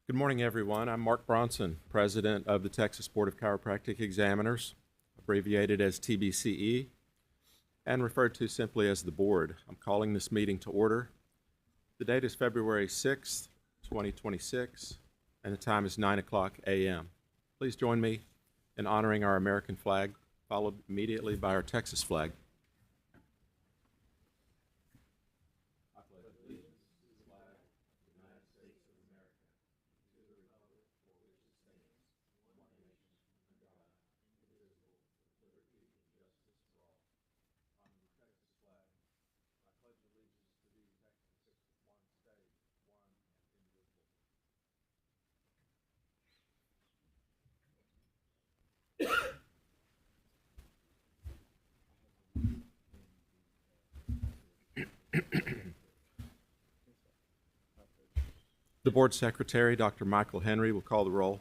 Good morning, everyone. I'm Mark Bronson, President of the Texas Board of Chiropractic Examiners, abbreviated as TBCE, and referred to simply as the Board. I'm calling this meeting to order. The date is February 6th, 2026, and the time is 9 o'clock a.m. Please join me in honoring our American flag, followed immediately by our Texas flag. The Board Secretary, Dr. Michael Henry, will call the roll.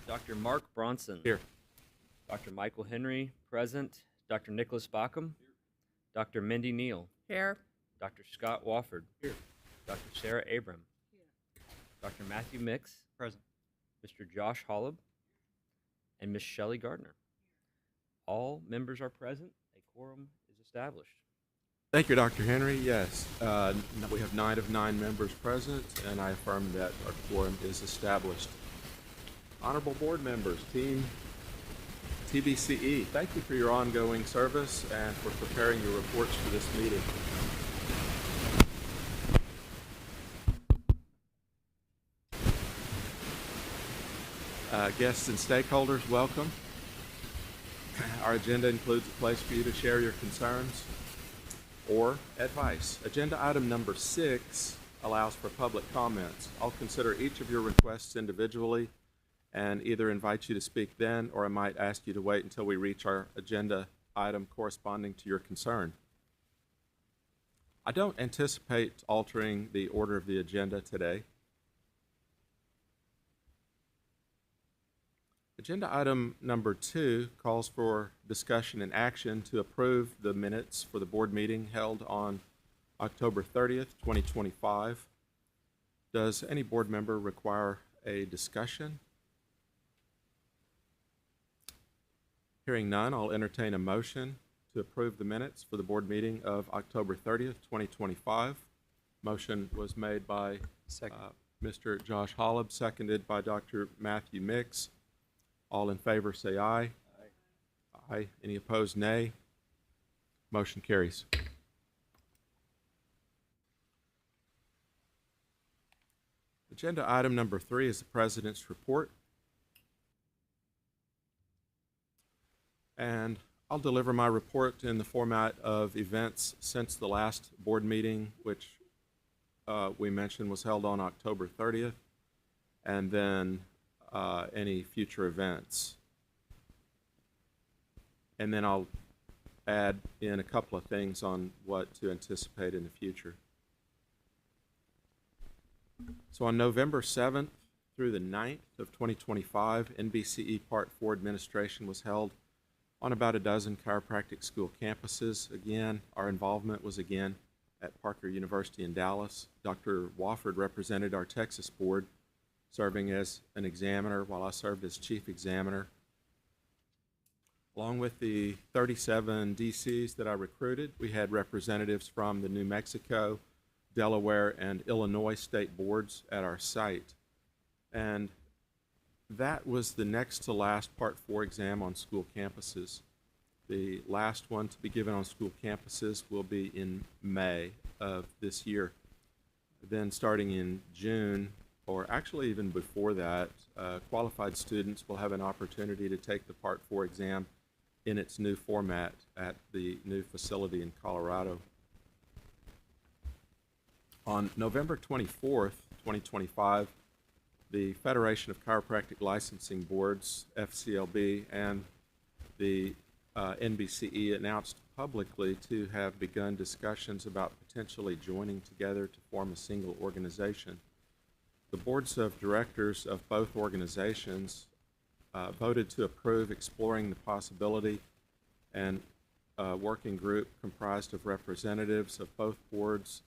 Dr. Mark Bronson. Here. Dr. Michael Henry, present. Dr. Nicholas Bockham. Dr. Mindy Neal. Here. Dr. Scott Wofford. Here. Dr. Sarah Abram. Here. Dr. Matthew Mix. Present. Mr. Josh Holub. And Miss Shelley Gardner. All members are present. A quorum is established. Thank you, Dr. Henry. Yes, we have 9 of 9 members present, and I affirm that our quorum is established. Honorable board members, Team TBCE, thank you for your ongoing service and for preparing your reports for this meeting. Guests and stakeholders, welcome. Our agenda includes a place for you to share your concerns or advice. Agenda item number 6 allows for public comments. I'll consider each of your requests individually and either invite you to speak then, or I might ask you to wait until we reach our agenda item corresponding to your concern. I don't anticipate altering the order of the agenda today. Agenda item number 2 calls for discussion and action to approve the minutes for the board meeting held on October 30th, 2025. Does any board member require a discussion? Hearing none, I'll entertain a motion to approve the minutes for the board meeting of October 30th, 2025. Motion was made by Mr. Josh Holub, seconded by Dr. Matthew Mix. All in favor say aye. Aye. Aye. Any opposed, nay. Motion carries. Agenda item number 3 is the President's report. And I'll deliver my report in the format of events since the last board meeting, which we mentioned was held on October 30th, and then any future events. And then I'll add in a couple of things on what to anticipate in the future. So on November 7th through the 9th of 2025, NBCE Part 4 administration was held on about a dozen chiropractic school campuses. Again, our involvement was again at Parker University in Dallas. Dr. Wofford represented our Texas board, serving as an examiner while I served as chief examiner. Along with the 37 DCs that I recruited, we had representatives from the New Mexico, Delaware, and Illinois state boards at our site. And that was the next to last Part 4 exam on school campuses. The last one to be given on school campuses will be in May of this year. Then starting in June, or actually even before that, qualified students will have an opportunity to take the Part 4 exam in its new format at the new facility in Colorado. On November 24th, 2025, the Federation of Chiropractic Licensing Boards, FCLB, and the NBCE announced publicly to have begun discussions about potentially joining together to form a single organization. The boards of directors of both organizations voted to approve exploring the possibility, and a working group comprised of representatives of both boards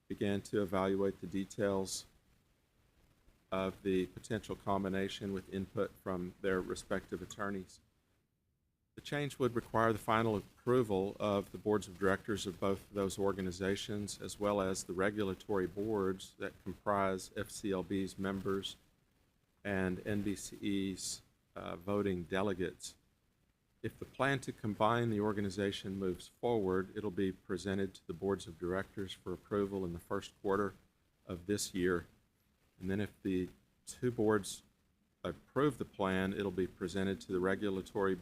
began to evaluate the details of the potential combination with input from their respective attorneys. The change would require the final approval of the boards of directors of both of those organizations, as well as the regulatory boards that comprise FCLB's members and NBCE's voting delegates. If the plan to combine the organization moves forward, it'll be presented to the boards of directors for approval in the first quarter of this year. And then if the two boards approve the plan, it'll be presented to the regulatory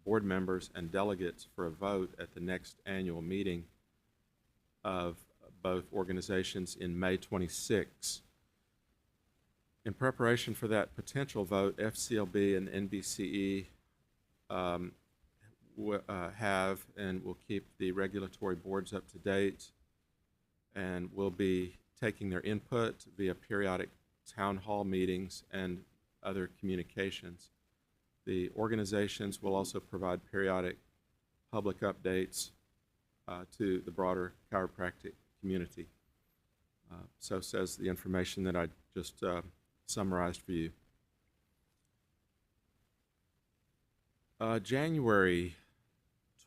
board members and delegates for a vote at the next annual meeting of both organizations in May 26. In preparation for that potential vote, FCLB and NBCE have and will keep the regulatory boards up to date, and will be taking their input via periodic town hall meetings and other communications. The organizations will also provide periodic public updates to the broader chiropractic community. So says the information that I just summarized for you. January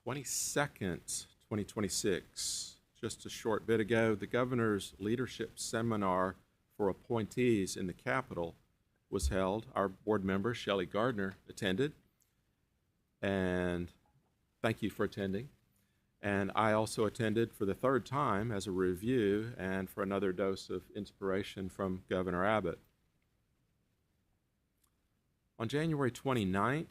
22nd, 2026, just a short bit ago, the governor's leadership seminar for appointees in the Capitol was held. Our board member, Shelley Gardner, attended, and thank you for attending. And I also attended for the third time as a review and for another dose of inspiration from Governor Abbott. On January 29th,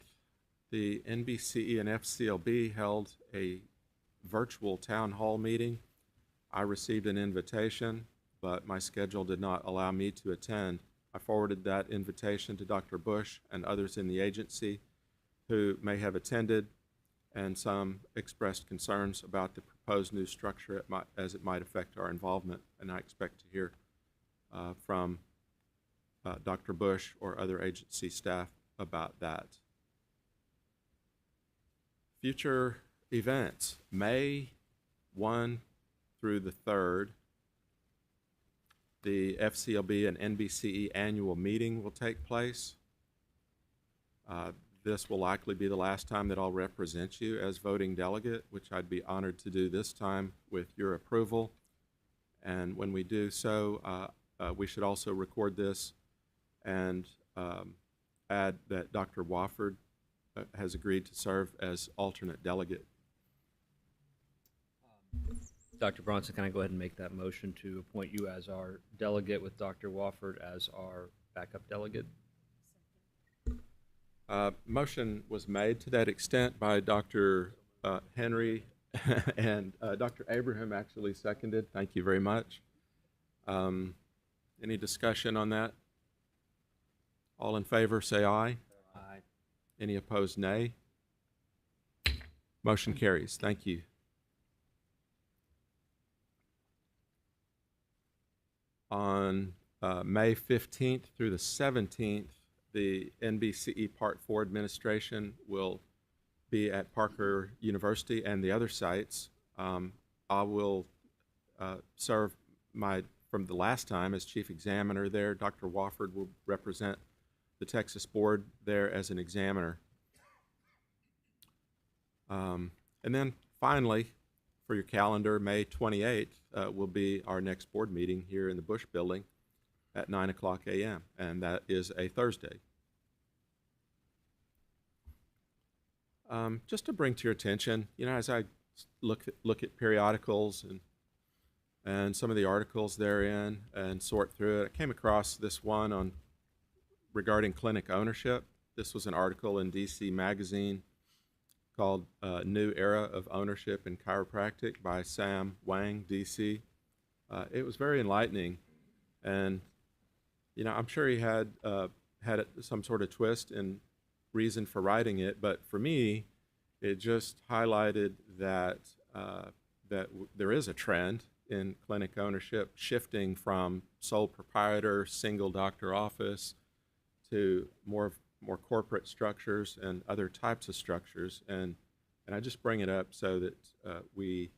the NBCE and FCLB held a virtual town hall meeting. I received an invitation, but my schedule did not allow me to attend. I forwarded that invitation to Dr. Bush and others in the agency who may have attended, and some expressed concerns about the proposed new structure as it might affect our involvement, and I expect to hear from Dr. Bush or other agency staff about that. Future events, May 1 through the 3rd, the FCLB and NBCE annual meeting will take place. This will likely be the last time that I'll represent you as voting delegate, which I'd be honored to do this time with your approval. And when we do so, we should also record this and add that Dr. Wofford has agreed to serve as alternate delegate. Dr. Bronson, can I go ahead and make that motion to appoint you as our delegate with Dr. Wofford as our backup delegate? Motion was made to that extent by Dr. Henry, and Dr. Abraham actually seconded. Thank you very much. Any discussion on that? All in favor, say aye. Aye. Any opposed, nay. Motion carries. Thank you. On May 15th through the 17th, the NBCE Part 4 administration will be at Parker University and the other sites. I will serve from the last time as chief examiner there. Dr. Wofford will represent the Texas board there as an examiner. And then finally, for your calendar, May 28th will be our next board meeting here in the Bush Building at 9 o'clock a.m., and that is a Thursday. Just to bring to your attention, as I look at periodicals and some of the articles therein and sort through it, I came across this one regarding clinic ownership. This was an article in DC Magazine called New Era of Ownership in Chiropractic by Sam Wang, DC. It was very enlightening, and I'm sure he had some sort of twist and reason for writing it, but for me, it just highlighted that there is a trend in clinic ownership, shifting from sole proprietor, single doctor office to more corporate structures and other types of structures. And I just bring it up so that we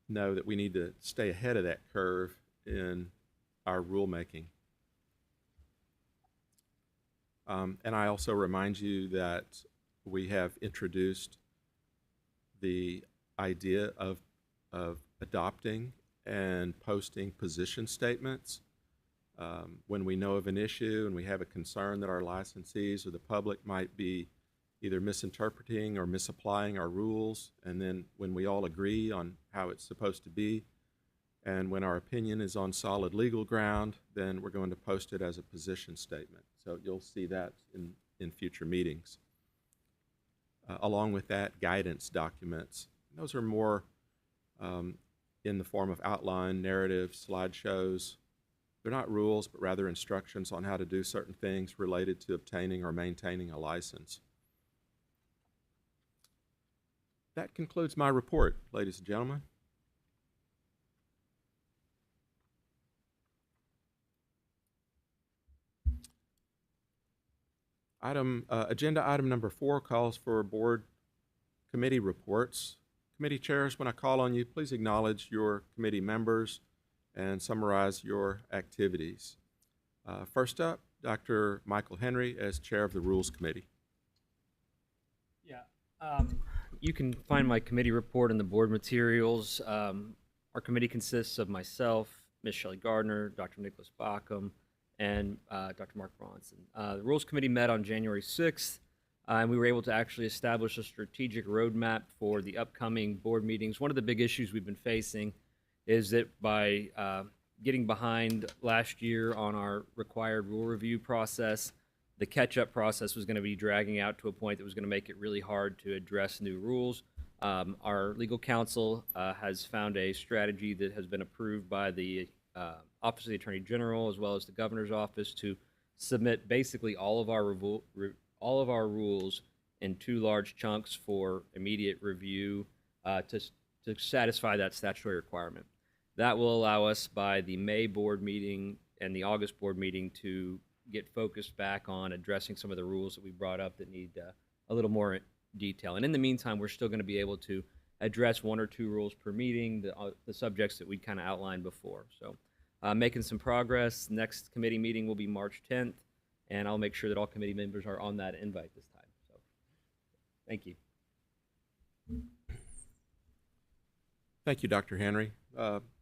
know that we need to stay ahead of that curve in our rulemaking. And I also remind you that we have introduced the idea of adopting and posting position statements when we know of an issue and we have a concern that our licensees or the public might be either misinterpreting or misapplying our rules, and then when we all agree on how it's supposed to be, and when our opinion is on solid legal ground, then we're going to post it as a position statement. So you'll see that in future meetings. Along with that, guidance documents. Those are more in the form of outline, narrative, slideshows. They're not rules, but rather instructions on how to do certain things related to obtaining or maintaining a license. That concludes my report, ladies and gentlemen. Agenda item number 4 calls for board committee reports. Committee chairs, when I call on you, please acknowledge your committee members and summarize your activities. First up, Dr. Michael Henry as chair of the Rules Committee. Yeah, you can find my committee report in the board materials. Our committee consists of myself, Ms. Shelley Gardner, Dr. Nicholas Bockham, and Dr. Mark Bronson. The Rules Committee met on January 6th, and we were able to actually establish a strategic roadmap for the upcoming board meetings. One of the big issues we've been facing is that by getting behind last year on our required rule review process, the catch-up process was going to be dragging out to a point that was going to make it really hard to address new rules. Our legal counsel has found a strategy that has been approved by the Office of the Attorney General as well as the Governor's Office to submit basically all of our rules in 2 large chunks for immediate review to satisfy that statutory requirement. That will allow us by the May board meeting and the August board meeting to get focused back on addressing some of the rules that we brought up that need a little more detail. And in the meantime, we're still going to be able to address 1 or 2 rules per meeting, the subjects that we kind of outlined before. So making some progress. Next committee meeting will be March 10th, and I'll make sure that all committee members are on that invite this time. So thank you. Thank you, Dr. Henry.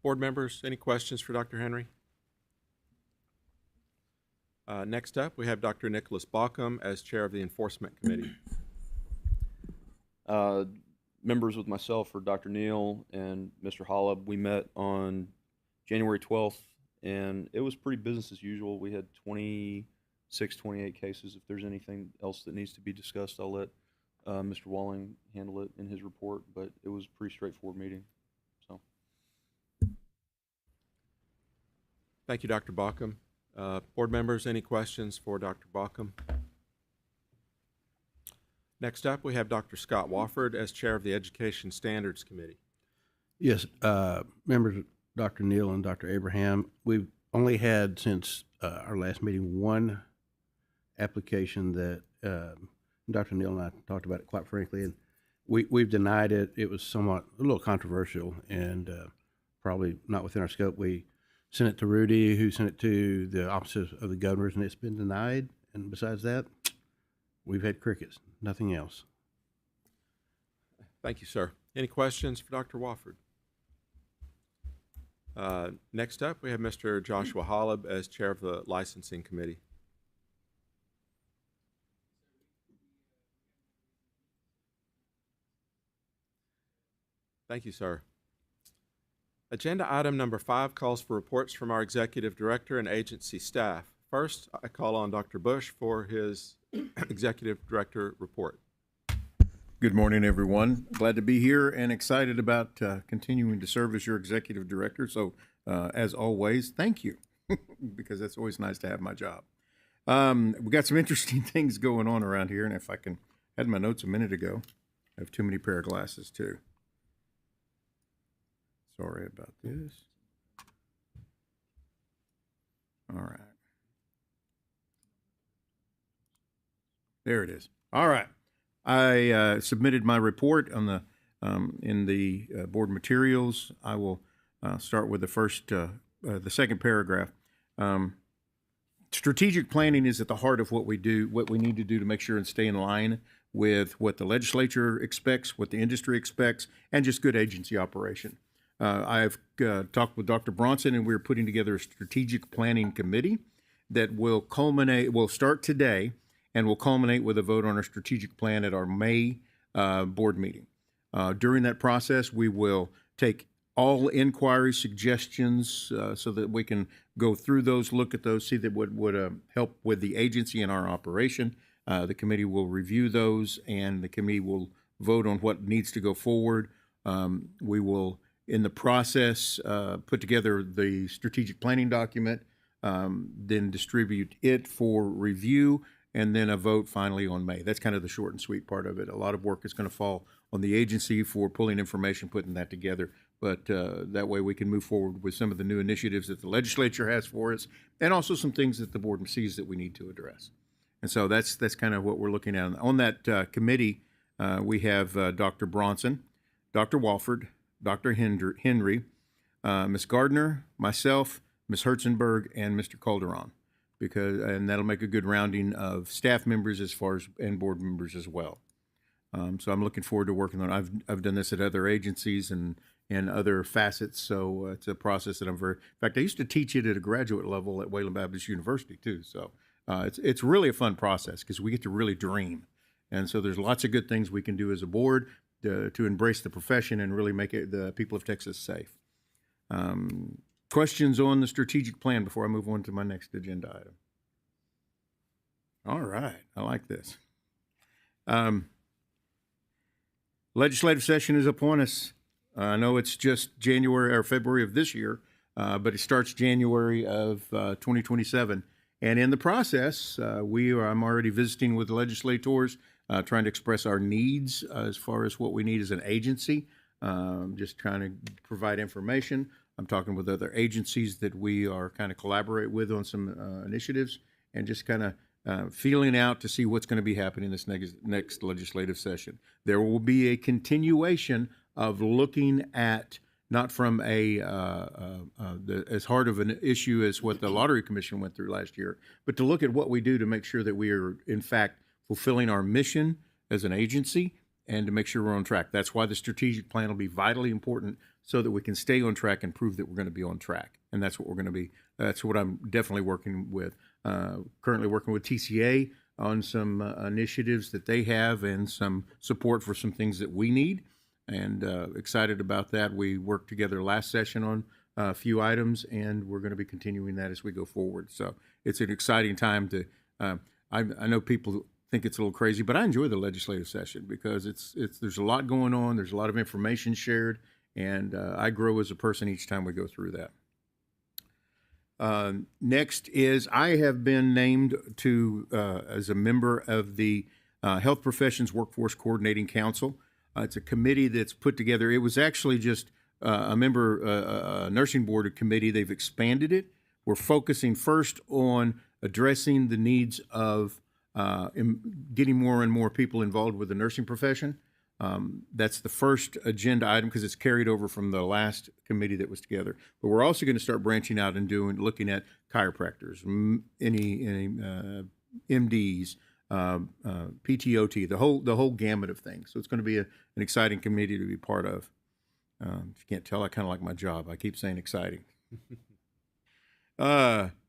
Board members, any questions for Dr. Henry? Next up, we have Dr. Nicholas Bockham as chair of the Enforcement Committee. Members with myself are Dr. Neal and Mr. Holub. We met on January 12th, and it was pretty business as usual. We had 26, 28 cases. If there's anything else that needs to be discussed, I'll let Mr. Walling handle it in his report, but it was a pretty straightforward meeting. So, Thank you, Dr. Bockham. Board members, any questions for Dr. Bockham? Next up, we have Dr. Scott Wofford as chair of the Education Standards Committee. Yes, members, Dr. Neal and Dr. Abraham, we've only had since our last meeting 1 application that Dr. Neal and I talked about it quite frankly, and we've denied it. It was a little controversial and probably not within our scope. We sent it to Rudy, who sent it to the Office of the Governors, and it's been denied. And besides that, we've had crickets, nothing else. Thank you, sir. Any questions for Dr. Wofford? Next up, we have Mr. Joshua Holub as chair of the Licensing Committee. Thank you, sir. Agenda item number 5 calls for reports from our executive director and agency staff. First, I call on Dr. Bush for his executive director report. Good morning, everyone. Glad to be here and excited about continuing to serve as your executive director. So, as always, thank you, because it's always nice to have my job. We got some interesting things going on around here, and if I had my notes a minute ago. I have too many pair of glasses, too. Sorry about this. All right. There it is. All right. I submitted my report on the in the board materials. I will start with the second paragraph. Strategic planning is at the heart of what we do, what we need to do to make sure and stay in line with what the legislature expects, what the industry expects, and just good agency operation. I've talked with Dr. Bronson, and we're putting together a strategic planning committee that will start today and will culminate with a vote on our strategic plan at our May board meeting. During that process, we will take all inquiries, suggestions, so that we can go through those, look at those, see that would help with the agency and our operation. The committee will review those, and the committee will vote on what needs to go forward. We will, in the process, put together the strategic planning document, then distribute it for review, and then a vote finally on May. That's kind of the short and sweet part of it. A lot of work is going to fall on the agency for pulling information, putting that together. But that way we can move forward with some of the new initiatives that the legislature has for us, and also some things that the board sees that we need to address. And so that's kind of what we're looking at. On that committee, we have Dr. Bronson, Dr. Walford, Dr. Henry, Ms. Gardner, myself, Ms. Herzenberg, and Mr. Calderon, and that'll make a good rounding of staff members and board members as well. So I'm looking forward to working on it. I've done this at other agencies and other facets, so it's a process that in fact, I used to teach it at a graduate level at Wayland Baptist University too. So it's really a fun process because we get to really dream. And so there's lots of good things we can do as a board to embrace the profession and really make the people of Texas safe. Questions on the strategic plan before I move on to my next agenda item? All right, I like this. Legislative session is upon us. I know it's just January or February of this year, but it starts January of 2027. And in the process, I'm already visiting with the legislators, trying to express our needs as far as what we need as an agency, just trying to provide information. I'm talking with other agencies that we are kind of collaborate with on some initiatives, and just kind of feeling out to see what's going to be happening this next legislative session. There will be a continuation of looking at, not from as hard of an issue as what the Lottery Commission went through last year, but to look at what we do to make sure that we are, in fact, fulfilling our mission as an agency and to make sure we're on track. That's why the strategic plan will be vitally important, so that we can stay on track and prove that we're going to be on track. And that's what we're going to be. That's what I'm definitely working with. Currently working with TCA on some initiatives that they have and some support for some things that we need. And excited about that. We worked together last session on a few items, and we're going to be continuing that as we go forward. So it's an exciting time to. I know people think it's a little crazy, but I enjoy the legislative session because there's a lot going on. There's a lot of information shared, and I grow as a person each time we go through that. Next is I have been named as a member of the Health Professions Workforce Coordinating Council. It's a committee that's put together. It was actually just a nursing board committee. They've expanded it. We're focusing first on addressing the needs of getting more and more people involved with the nursing profession. That's the first agenda item because it's carried over from the last committee that was together. But we're also going to start branching out and looking at chiropractors, any MDs, PTOT, the whole gamut of things. So it's going to be an exciting committee to be part of. If you can't tell, I kind of like my job. I keep saying exciting.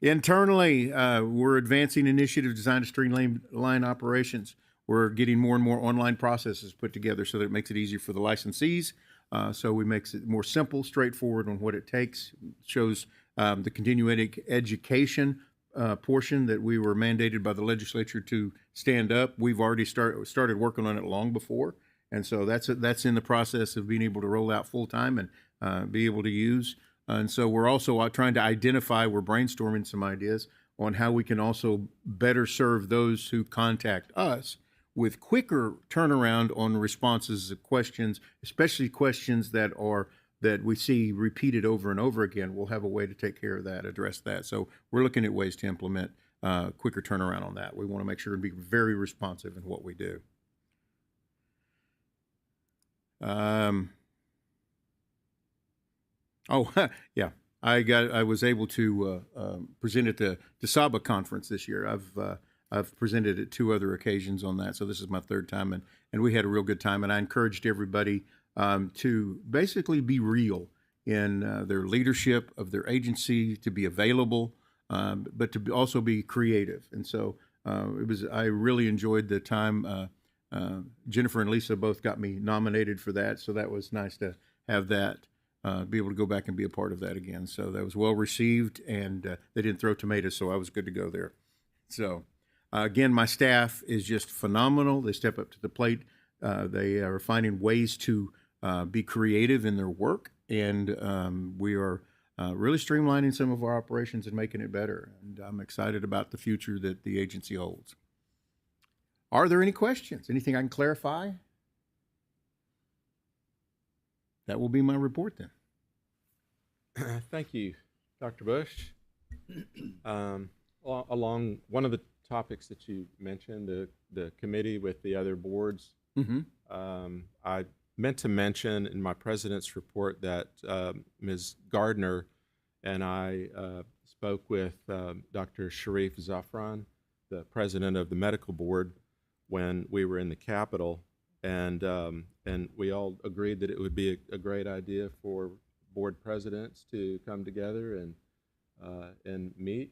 Internally, we're advancing initiatives designed to streamline operations. We're getting more and more online processes put together so that it makes it easier for the licensees. So we makes it more simple, straightforward on what it takes. Shows the continuing education portion that we were mandated by the legislature to stand up. We've already started working on it long before, and so that's in the process of being able to roll out full time and be able to use. And so we're also trying to identify. We're brainstorming some ideas on how we can also better serve those who contact us with quicker turnaround on responses to questions, especially questions that are that we see repeated over and over again, we'll have a way to take care of that, address that. So we're looking at ways to implement quicker turnaround on that. We want to make sure to be very responsive in what we do. Oh, yeah. I was able to present at the DeSaba conference this year. I've presented at 2 other occasions on that, so this is my 3rd time, and we had a real good time. And I encouraged everybody to basically be real in their leadership of their agency, to be available, but to also be creative. And so I really enjoyed the time. Jennifer and Lisa both got me nominated for that, so that was nice to have that. Be able to go back and be a part of that again. So that was well received, and they didn't throw tomatoes, so I was good to go there. So again, my staff is just phenomenal. They step up to the plate. They are finding ways to be creative in their work, and we are really streamlining some of our operations and making it better. And I'm excited about the future that the agency holds. Are there any questions? Anything I can clarify? That will be my report then. Thank you, Dr. Bush. Along one of the topics that you mentioned, the committee with the other boards, I meant to mention in my president's report that Ms. Gardner and I spoke with Dr. Sharif Zafran, the president of the medical board, when we were in the Capitol, and we all agreed that it would be a great idea for board presidents to come together and meet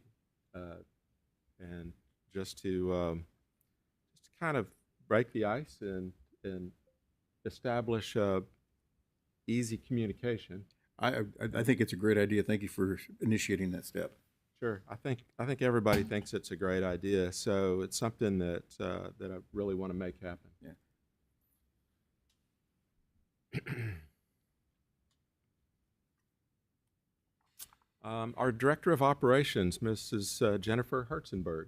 and just to kind of break the ice and establish easy communication. I think it's a great idea. Thank you for initiating that step. Sure, I think everybody thinks it's a great idea, so it's something that that I really want to make happen. Yeah. Our Director of Operations, Mrs. Jennifer Herzenberg.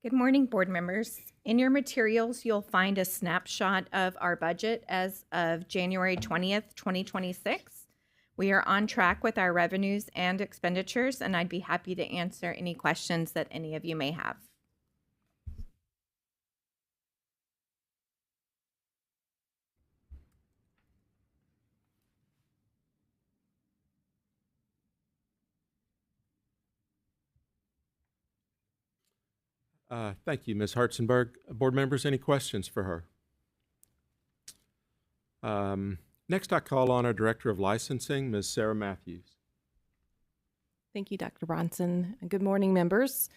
Good morning, board members. In your materials, you'll find a snapshot of our budget as of January 20th, 2026. We are on track with our revenues and expenditures, and I'd be happy to answer any questions that any of you may have. Thank you, Ms. Hartzenberg. Board members, any questions for her? Next, I call on our Director of Licensing, Ms. Sarah Matthews. Thank you, Dr. Bronson. Good morning, members.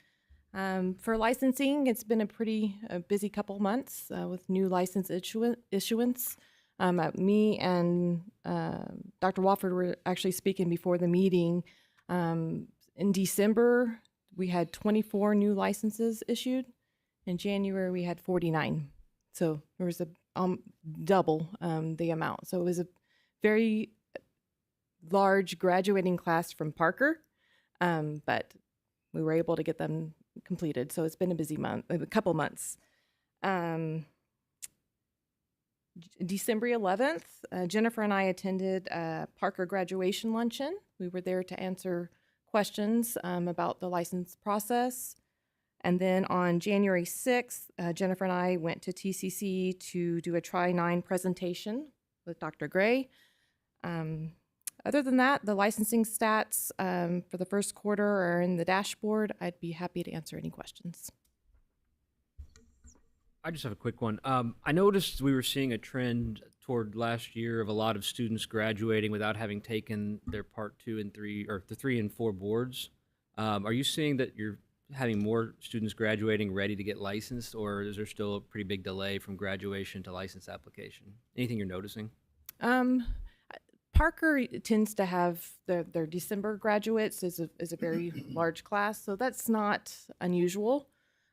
For licensing, it's been a pretty busy couple months with new license issuance. Me and Dr. Wofford were actually speaking before the meeting. In December, we had 24 new licenses issued. In January, we had 49. So there was a double the amount. So it was a very large graduating class from Parker, but we were able to get them completed. So it's been a busy month, a couple months. December 11th, Jennifer and I attended a Parker graduation luncheon. We were there to answer questions about the license process. And then on January 6th, Jennifer and I went to TCC to do a Tri-9 presentation with Dr. Gray. Other than that, the licensing stats for the first quarter are in the dashboard. I'd be happy to answer any questions. I just have a quick one. I noticed we were seeing a trend toward last year of a lot of students graduating without having taken their Part 2 and 3, or the 3 and 4 boards. Are you seeing that you're having more students graduating ready to get licensed, or is there still a pretty big delay from graduation to license application? Anything you're noticing? Parker tends to have their December graduates is a very large class, so that's not unusual.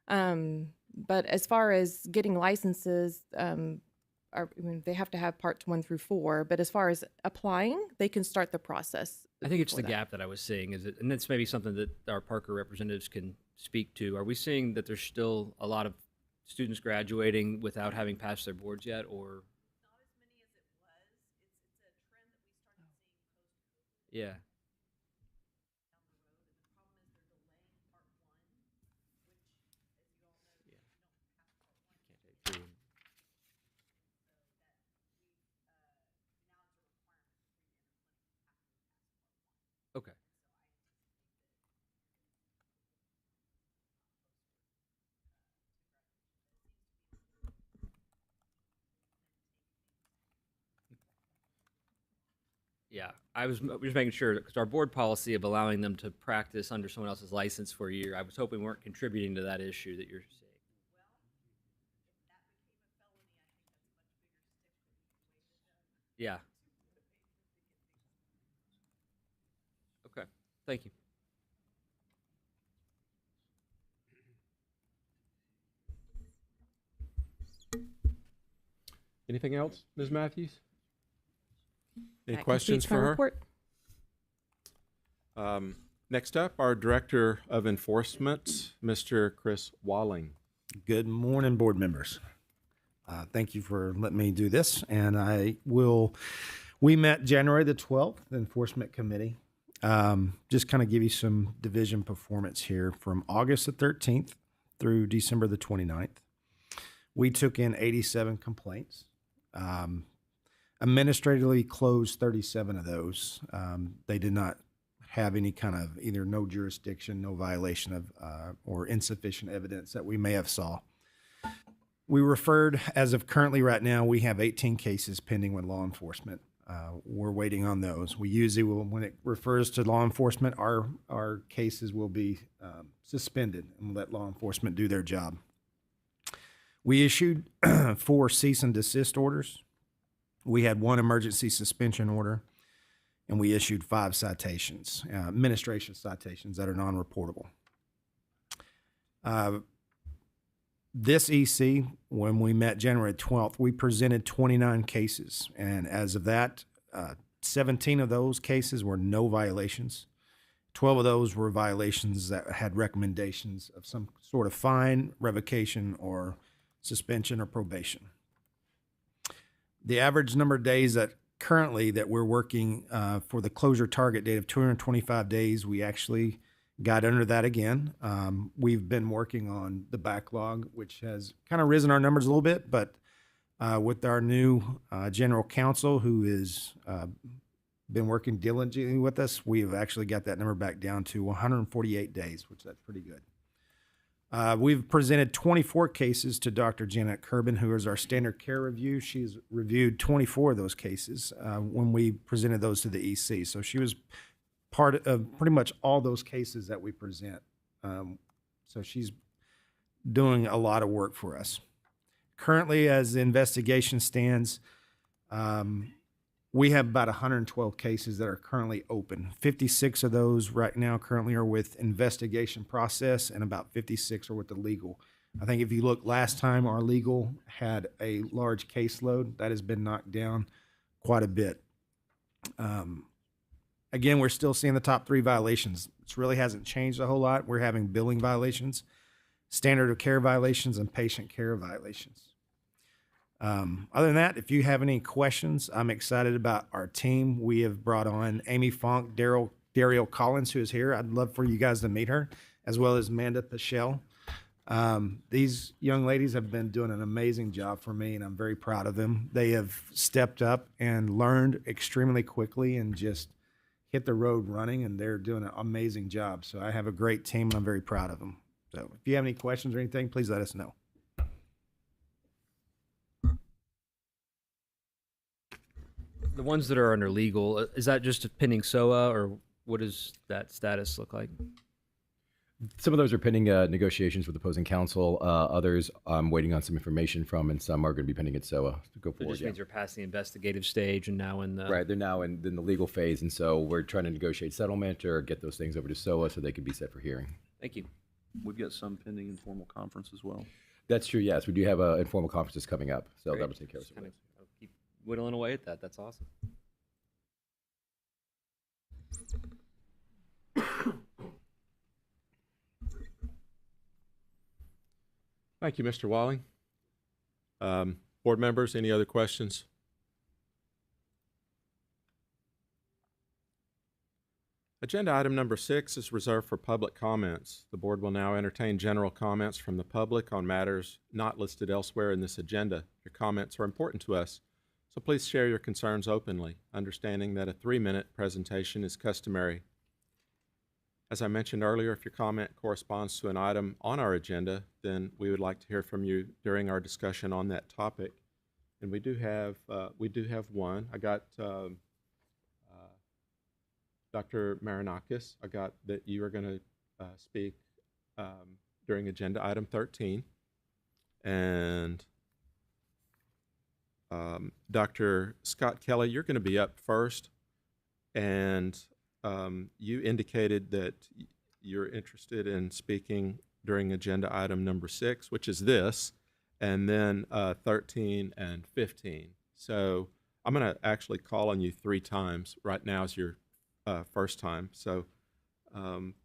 But as far as getting licenses, they have to have Parts 1 through 4. But as far as applying, they can start the process. I think it's the gap that I was seeing, and that's maybe something that our Parker representatives can speak to. Are we seeing that there's still a lot of students graduating without having passed their boards yet, or? Yeah. Yeah. Can't take 2. Okay. Yeah, I was just making sure because our board policy of allowing them to practice under someone else's license for a year, I was hoping we weren't contributing to that issue that you're seeing. Yeah. Okay. Thank you. Anything else, Ms. Matthews? Any That questions completes my for her? report. Next up, our Director of Enforcement, Mr. Chris Walling. Good morning, board members. Thank you for letting me do this. And we met January the 12th, the Enforcement Committee. Just kind of give you some division performance here from August the 13th through December the 29th. We took in 87 complaints. Administratively closed 37 of those. They did not have any kind of either no jurisdiction, no violation of, or insufficient evidence that we may have saw. We referred, as of currently right now, we have 18 cases pending with law enforcement. We're waiting on those. We usually will, when it refers to law enforcement, our cases will be suspended and let law enforcement do their job. We issued 4 cease and desist orders. We had 1 emergency suspension order, and we issued 5 citations, administration citations that are non-reportable. This EC, when we met January 12th, we presented 29 cases, and as of that, 17 of those cases were no violations. 12 of those were violations that had recommendations of some sort of fine, revocation, or suspension or probation. The average number of days that currently that we're working for the closure target date of 225 days, we actually got under that again. We've been working on the backlog, which has kind of risen our numbers a little bit, but with our new general counsel who is been working diligently with us, we've actually got that number back down to 148 days, which that's pretty good. We've presented 24 cases to Dr. Janet Kerbin, who is our standard care review. She's reviewed 24 of those cases when we presented those to the EC. So she was part of pretty much all those cases that we present. So she's doing a lot of work for us. Currently, as the investigation stands, we have about 112 cases that are currently open. 56 of those right now currently are with investigation process, and about 56 are with the legal. I think if you look last time, our legal had a large caseload that has been knocked down quite a bit. Again, we're still seeing the top 3 violations. It really hasn't changed a whole lot. We're having billing violations, standard of care violations, and patient care violations. Other than that, if you have any questions, I'm excited about our team. We have brought on Amy Funk, Daryl Collins, who is here. I'd love for you guys to meet her, as well as Amanda Pichelle. These young ladies have been doing an amazing job for me, and I'm very proud of them. They have stepped up and learned extremely quickly and just hit the road running, and they're doing an amazing job. So I have a great team, and I'm very proud of them. So if you have any questions or anything, please let us know. The ones that are under legal, is that just a pending SOA, or what does that status look like? Some of those are pending negotiations with opposing counsel. Others I'm waiting on some information from, and some are going to be pending at SOA to go It forward. just means they're past the investigative stage and now in the... Right, they're now in the legal phase, and so we're trying to negotiate settlement or get those things over to SOA so they can be set for hearing. Thank you. We've got some pending informal conference as well. That's true, yes. We do have informal conferences coming up, so Great. that'll take care of some of Kind those. of keep whittling away at that. That's awesome. Thank you, Mr. Walling. Board members, any other questions? Agenda item number 6 is reserved for public comments. The board will now entertain general comments from the public on matters not listed elsewhere in this agenda. Your comments are important to us, so please share your concerns openly, understanding that a 3-minute presentation is customary. As I mentioned earlier, if your comment corresponds to an item on our agenda, then we would like to hear from you during our discussion on that topic. And we do have one. I got Dr. Marinakis. I got that you are going to speak during agenda item 13. And Dr. Scott Kelly, you're going to be up first. And you indicated that you're interested in speaking during agenda item number 6, which is this, and then 13 and 15. So I'm going to actually call on you 3 times. Right now is your first time. So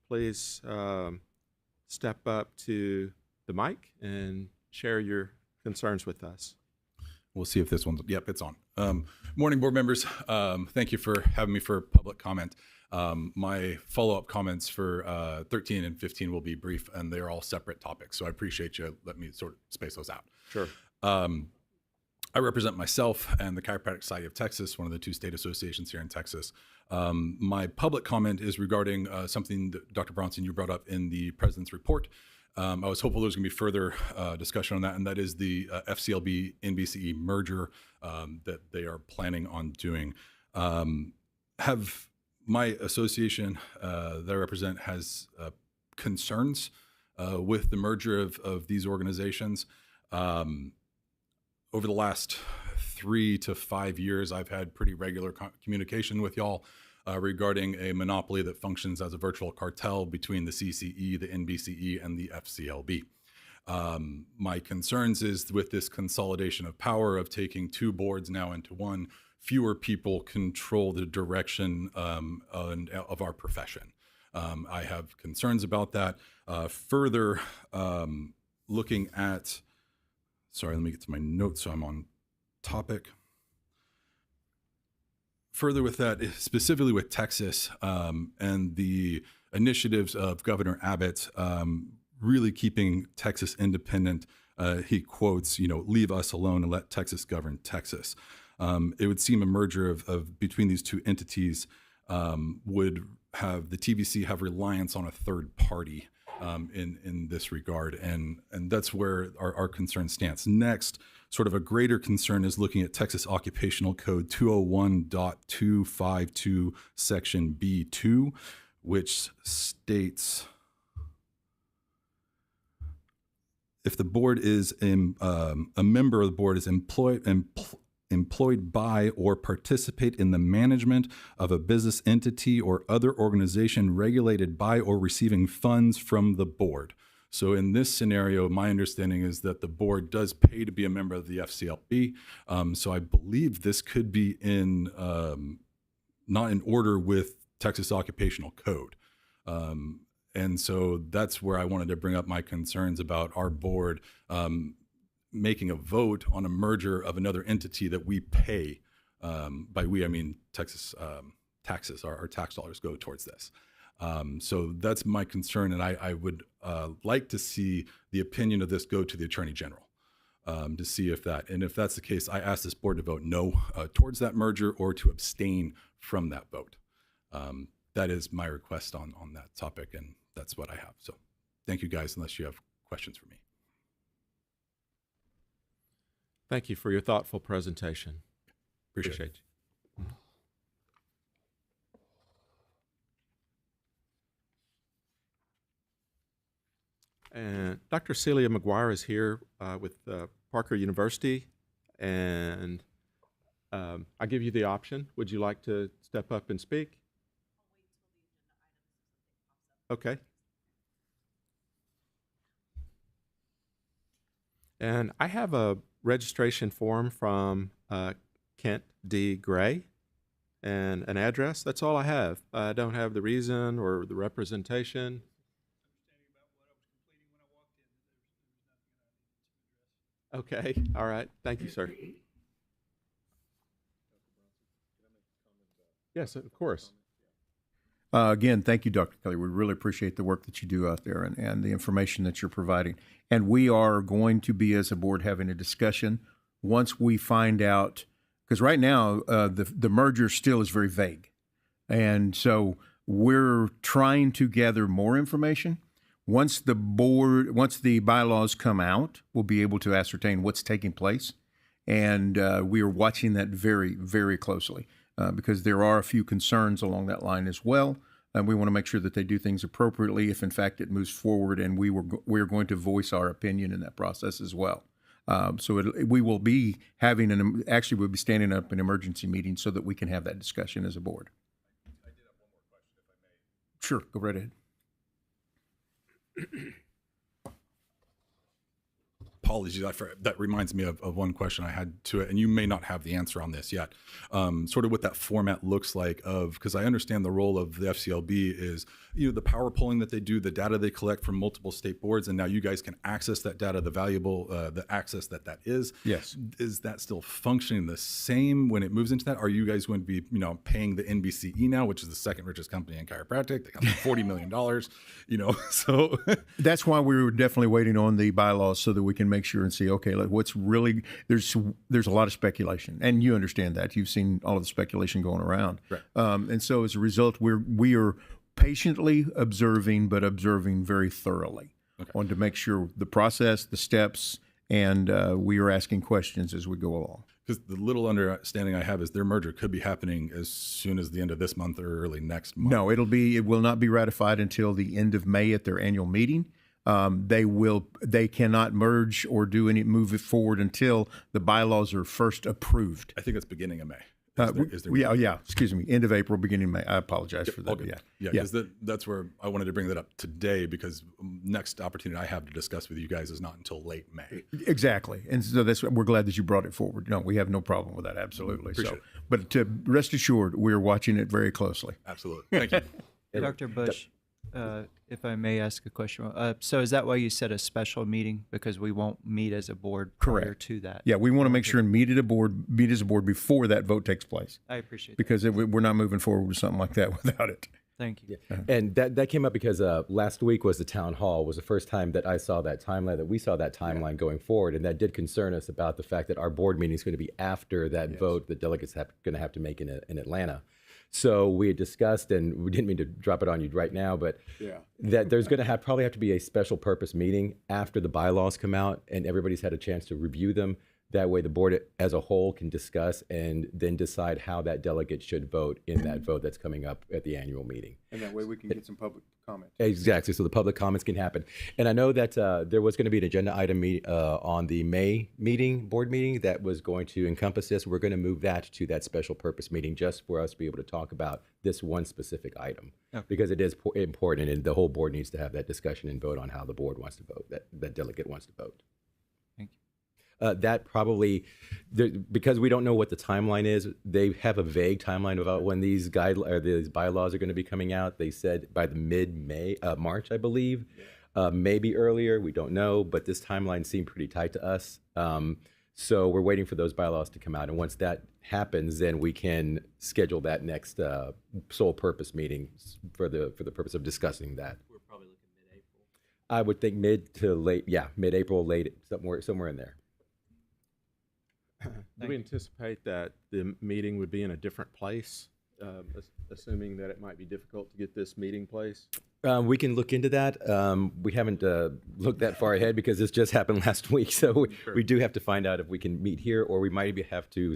please step up to the mic and share your concerns with us. We'll see if this one's, yep, it's on. Morning, board members. Thank you for having me for public comment. My follow-up comments for 13 and 15 will be brief, and they're all separate topics. So I appreciate you letting me sort of space those out. Sure. I represent myself and the Chiropractic Society of Texas, one of the 2 state associations here in Texas. My public comment is regarding something that Dr. Bronson, you brought up in the president's report. I was hopeful there was going to be further discussion on that, and that is the FCLB-NBCE merger that they are planning on doing. Have my association that I represent has concerns with the merger of these organizations. Over the last 3 to 5 years, I've had pretty regular communication with y'all regarding a monopoly that functions as a virtual cartel between the CCE, the NBCE, and the FCLB. My concerns is with this consolidation of power of taking 2 boards now into one, fewer people control the direction of our profession. I have concerns about that. Further, looking at, sorry, let me get to my notes so I'm on topic. Further with that, specifically with Texas and the initiatives of Governor Abbott really keeping Texas independent, he quotes, leave us alone and let Texas govern Texas. It would seem a merger of between these 2 entities would have the TVC have reliance on a third party in this regard, and that's where our concern stands. Next, sort of a greater concern is looking at Texas Occupational Code 201.252 Section B2, which states if the board is a member of the board is employed by or participate in the management of a business entity or other organization regulated by or receiving funds from the board. So in this scenario, my understanding is that the board does pay to be a member of the FCLB. So I believe this could be in not in order with Texas Occupational Code. And so that's where I wanted to bring up my concerns about our board making a vote on a merger of another entity that we pay. By we, I mean Texas taxes, our tax dollars go towards this. So that's my concern, and I would like to see the opinion of this go to the Attorney General to see if that, and if that's the case, I ask this board to vote no towards that merger or to abstain from that vote. That is my request on that topic, and that's what I have. So thank you guys, unless you have questions for me. Thank you for your thoughtful presentation. Appreciate you. And Dr. Celia McGuire is here with Parker University, and I give you the option. Would you like to step up and speak? Okay. And I have a registration form from Kent D. Gray and an address. That's all I have. I don't have the reason or the representation. Okay, all right. Thank you, sir. Yes, of course. Again, thank you, Dr. Kelly. We really appreciate the work that you do out there and the information that you're providing. And we are going to be, as a board, having a discussion once we find out, because right now the merger still is very vague. And so we're trying to gather more information. Once the bylaws come out, we'll be able to ascertain what's taking place. And we are watching that very, very closely. Because there are a few concerns along that line as well. And we want to make sure that they do things appropriately if, in fact, it moves forward. And we are going to voice our opinion in that process as well. We will be having we'll be standing up an emergency meeting so that we can have that discussion as a board. I did have one more question, if I may. Sure, go right ahead. Apologies, that reminds me of one question I had to it, and you may not have the answer on this yet. Sort of what that format looks like because I understand the role of the FCLB is, the power polling that they do, the data they collect from multiple state boards, and now you guys can access that data, the access that is. Yes. Is that still functioning the same when it moves into that? Are you guys going to be, paying the NBCE now, which is the second richest company in chiropractic? They got $40 million, so. That's why we were definitely waiting on the bylaws so that we can make sure and see, okay, like what's really, there's a lot of speculation, and you understand that. You've seen all of the speculation going around. Right. And so as a result, we are patiently observing, but observing very thoroughly. Okay. On to make sure the process, the steps, and we are asking questions as we go along. Because the little understanding I have is their merger could be happening as soon as the end of this month or early next month. No, it will not be ratified until the end of May at their annual meeting. They cannot merge or move it forward until the bylaws are first approved. I think it's beginning of May. Excuse me, end of April, beginning of May. I apologize for that. Okay. Yeah, because that's where I wanted to bring that up today, because next opportunity I have to discuss with you guys is not until late May. Exactly, and so we're glad that you brought it forward. No, we have no problem with that. Absolutely. Appreciate it. But rest assured, we're watching it very closely. Absolutely. Thank you. Dr. Bush, if I may ask a question. So is that why you set a special meeting? Because we won't meet as a board prior to that? Yeah, we want to make sure and meet as a board before that vote takes place. I appreciate that. Because we're not moving forward with something like that without it. Thank you. Yeah. And that came up because last week was the town hall, was the first time that I saw that timeline, that we saw that timeline going forward. And that did concern us about the fact that our board meeting is going to be after that vote the delegates going to have to make in Atlanta. So we had discussed, and we didn't mean to drop it on you right now, but that there's going to probably have to be a special purpose meeting after the bylaws come out and everybody's had a chance to review them. That way the board as a whole can discuss and then decide how that delegate should vote in that vote that's coming up at the annual meeting. And that way we can get some public comment. Exactly, so the public comments can happen. And I know that there was going to be an agenda item on the May board meeting that was going to encompass this. We're going to move that to that special purpose meeting just for us to be able to talk about this one specific item. Okay. Because it is important, and the whole board needs to have that discussion and vote on how the board wants to vote, that delegate wants to vote. That probably, because we don't know what the timeline is, they have a vague timeline about when these these bylaws are going to be coming out. They said by the March, I believe, maybe earlier. We don't know, but this timeline seemed pretty tight to us. So we're waiting for those bylaws to come out, and once that happens, then we can schedule that next sole purpose meeting for the purpose of discussing that. We're probably looking mid-April. I would think mid to late, mid-April, late, somewhere in there. Do we anticipate that the meeting would be in a different place, assuming that it might be difficult to get this meeting place? We can look into that. We haven't looked that far ahead because this just happened last week. So we do have to find out if we can meet here, or we might have to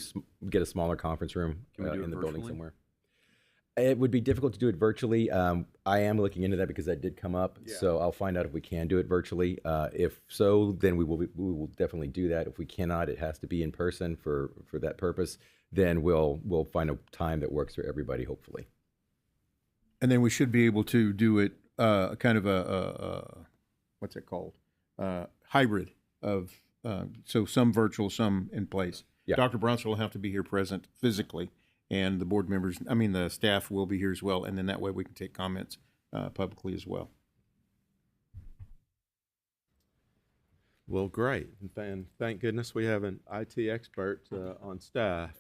get a smaller conference room in the building somewhere. It would be difficult to do it virtually. I am looking into that because that did come up. Yeah. So I'll find out if we can do it virtually. If so, then we will definitely do that. If we cannot, it has to be in person for that purpose. Then we'll find a time that works for everybody, hopefully. And then we should be able to do it kind of what's it called? Hybrid of so some virtual, some in place. Yeah. Dr. Bronson will have to be here present physically. And the board members, the staff will be here as well. And then that way we can take comments publicly as well. Well, great. And thank goodness we have an IT expert on staff.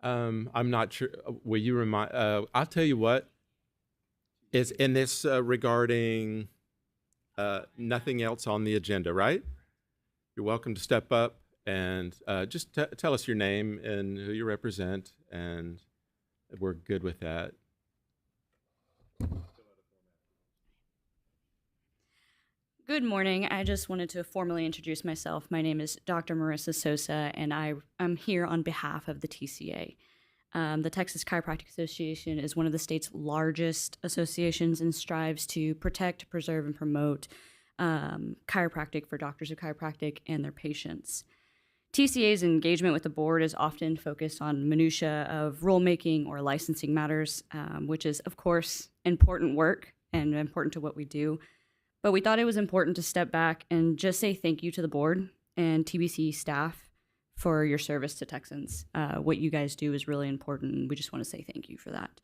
I'm not sure. Will you remind? I'll tell you what. Is in this regarding nothing else on the agenda, right? You're welcome to step up and just tell us your name and who you represent, and we're good with that. Good morning. I just wanted to formally introduce myself. My name is Dr. Marissa Sosa, and I'm here on behalf of the TCA. The Texas Chiropractic Association is one of the state's largest associations and strives to protect, preserve, and promote chiropractic for doctors of chiropractic and their patients. TCA's engagement with the board is often focused on minutia of rulemaking or licensing matters, which is, of course, important work and important to what we do. But we thought it was important to step back and just say thank you to the board and TBC staff for your service to Texans. What you guys do is really important, and we just want to say thank you for that.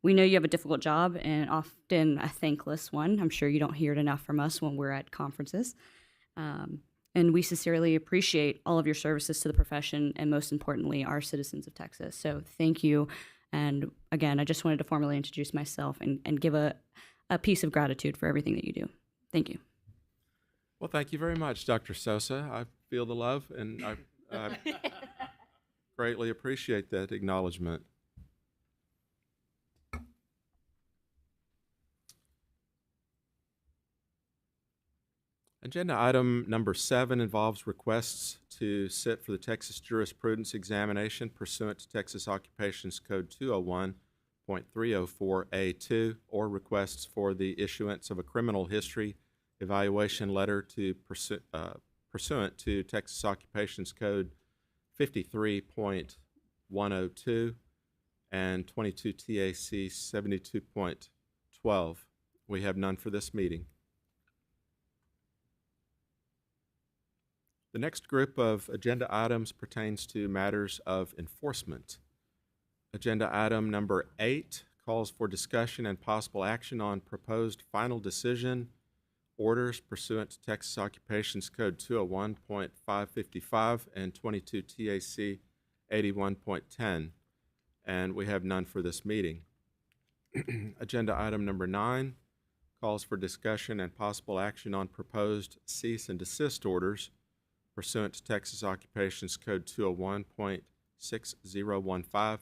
We know you have a difficult job and often a thankless one. I'm sure you don't hear it enough from us when we're at conferences. And we sincerely appreciate all of your services to the profession and, most importantly, our citizens of Texas. So thank you. And again, I just wanted to formally introduce myself and give a piece of gratitude for everything that you do. Thank you. Well, thank you very much, Dr. Sosa. I feel the love, and I greatly appreciate that acknowledgement. Agenda item number 7 involves requests to sit for the Texas Jurisprudence Examination pursuant to Texas Occupations Code 201.304A2, or requests for the issuance of a criminal history evaluation letter to pursuant to Texas Occupations Code 53.102 and 22 TAC 72.12. We have none for this meeting. The next group of agenda items pertains to matters of enforcement. Agenda item number 8 calls for discussion and possible action on proposed final decision orders pursuant to Texas Occupations Code 201.555 and 22 TAC 81.10, and we have none for this meeting. Agenda item number 9 calls for discussion and possible action on proposed cease and desist orders pursuant to Texas Occupations Code 201.6015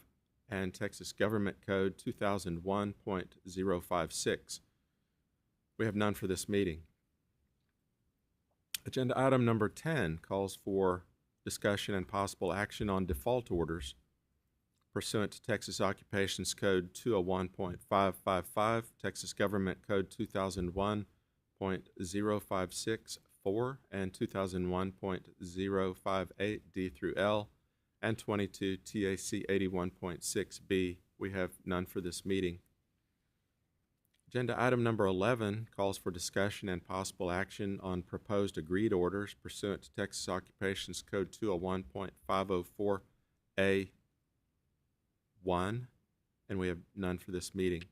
and Texas Government Code 2001.056. We have none for this meeting. Agenda item number 10 calls for discussion and possible action on default orders pursuant to Texas Occupations Code 201.555, Texas Government Code 2001.0564, and 2001.058 D through L, and 22 TAC 81.6B. We have none for this meeting. Agenda item number 11 calls for discussion and possible action on proposed agreed orders pursuant to Texas Occupations Code 201.504A1, and we have none for this meeting.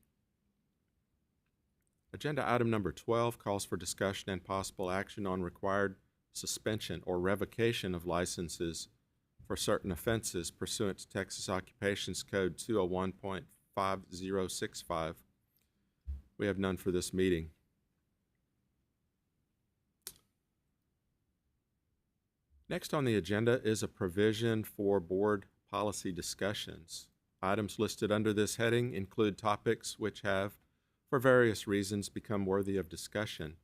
Agenda item number 12 calls for discussion and possible action on required suspension or revocation of licenses for certain offenses pursuant to Texas Occupations Code 201.5065. We have none for this meeting. Next on the agenda is a provision for board policy discussions. Items listed under this heading include topics which have, for various reasons, become worthy of discussion.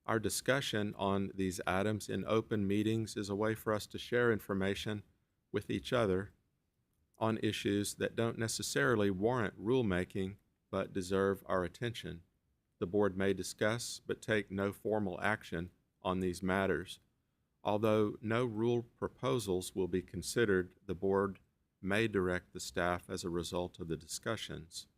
Our discussion on these items in open meetings is a way for us to share information with each other on issues that don't necessarily warrant rulemaking but deserve our attention. The board may discuss but take no formal action on these matters. Although no rule proposals will be considered, the board may direct the staff as a result of the discussions.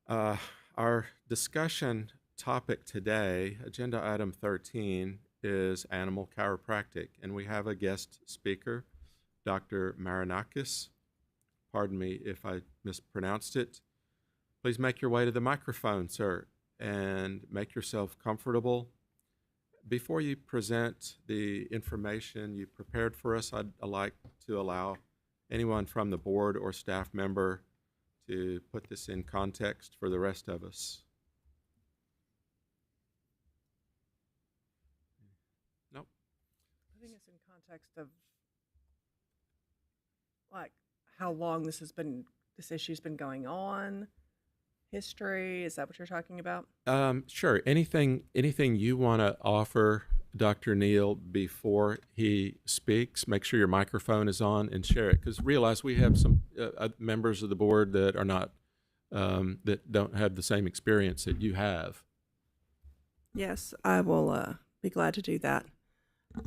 Our discussion topic today, agenda item 13, is animal chiropractic, and we have a guest speaker, Dr. Marinakis. Pardon me if I mispronounced it. Please make your way to the microphone, sir, and make yourself comfortable. Before you present the information you prepared for us, I'd like to allow anyone from the board or staff member to put this in context for the rest of us? Nope. I think it's in context of like how long this issue's been going on, history. Is that what you're talking about? Sure. Anything you want to offer Dr. Neal before he speaks? Make sure your microphone is on and share it, because realize we have some members of the board that are not that don't have the same experience that you have. Yes, I will be glad to do that.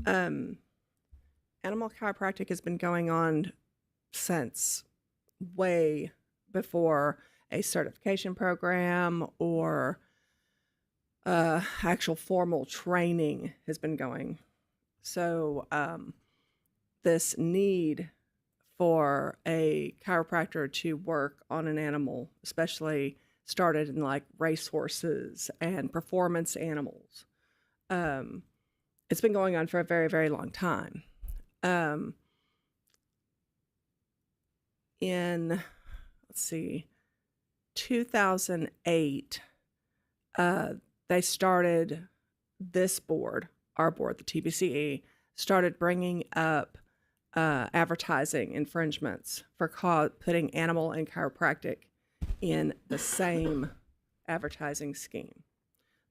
Animal chiropractic has been going on since way before a certification program or actual formal training has been going. So this need for a chiropractor to work on an animal, especially started in like racehorses and performance animals. It's been going on for a very, very long time. In, let's see, 2008, they started this board, our board, the TBCE, started bringing up advertising infringements for putting animal and chiropractic in the same advertising scheme.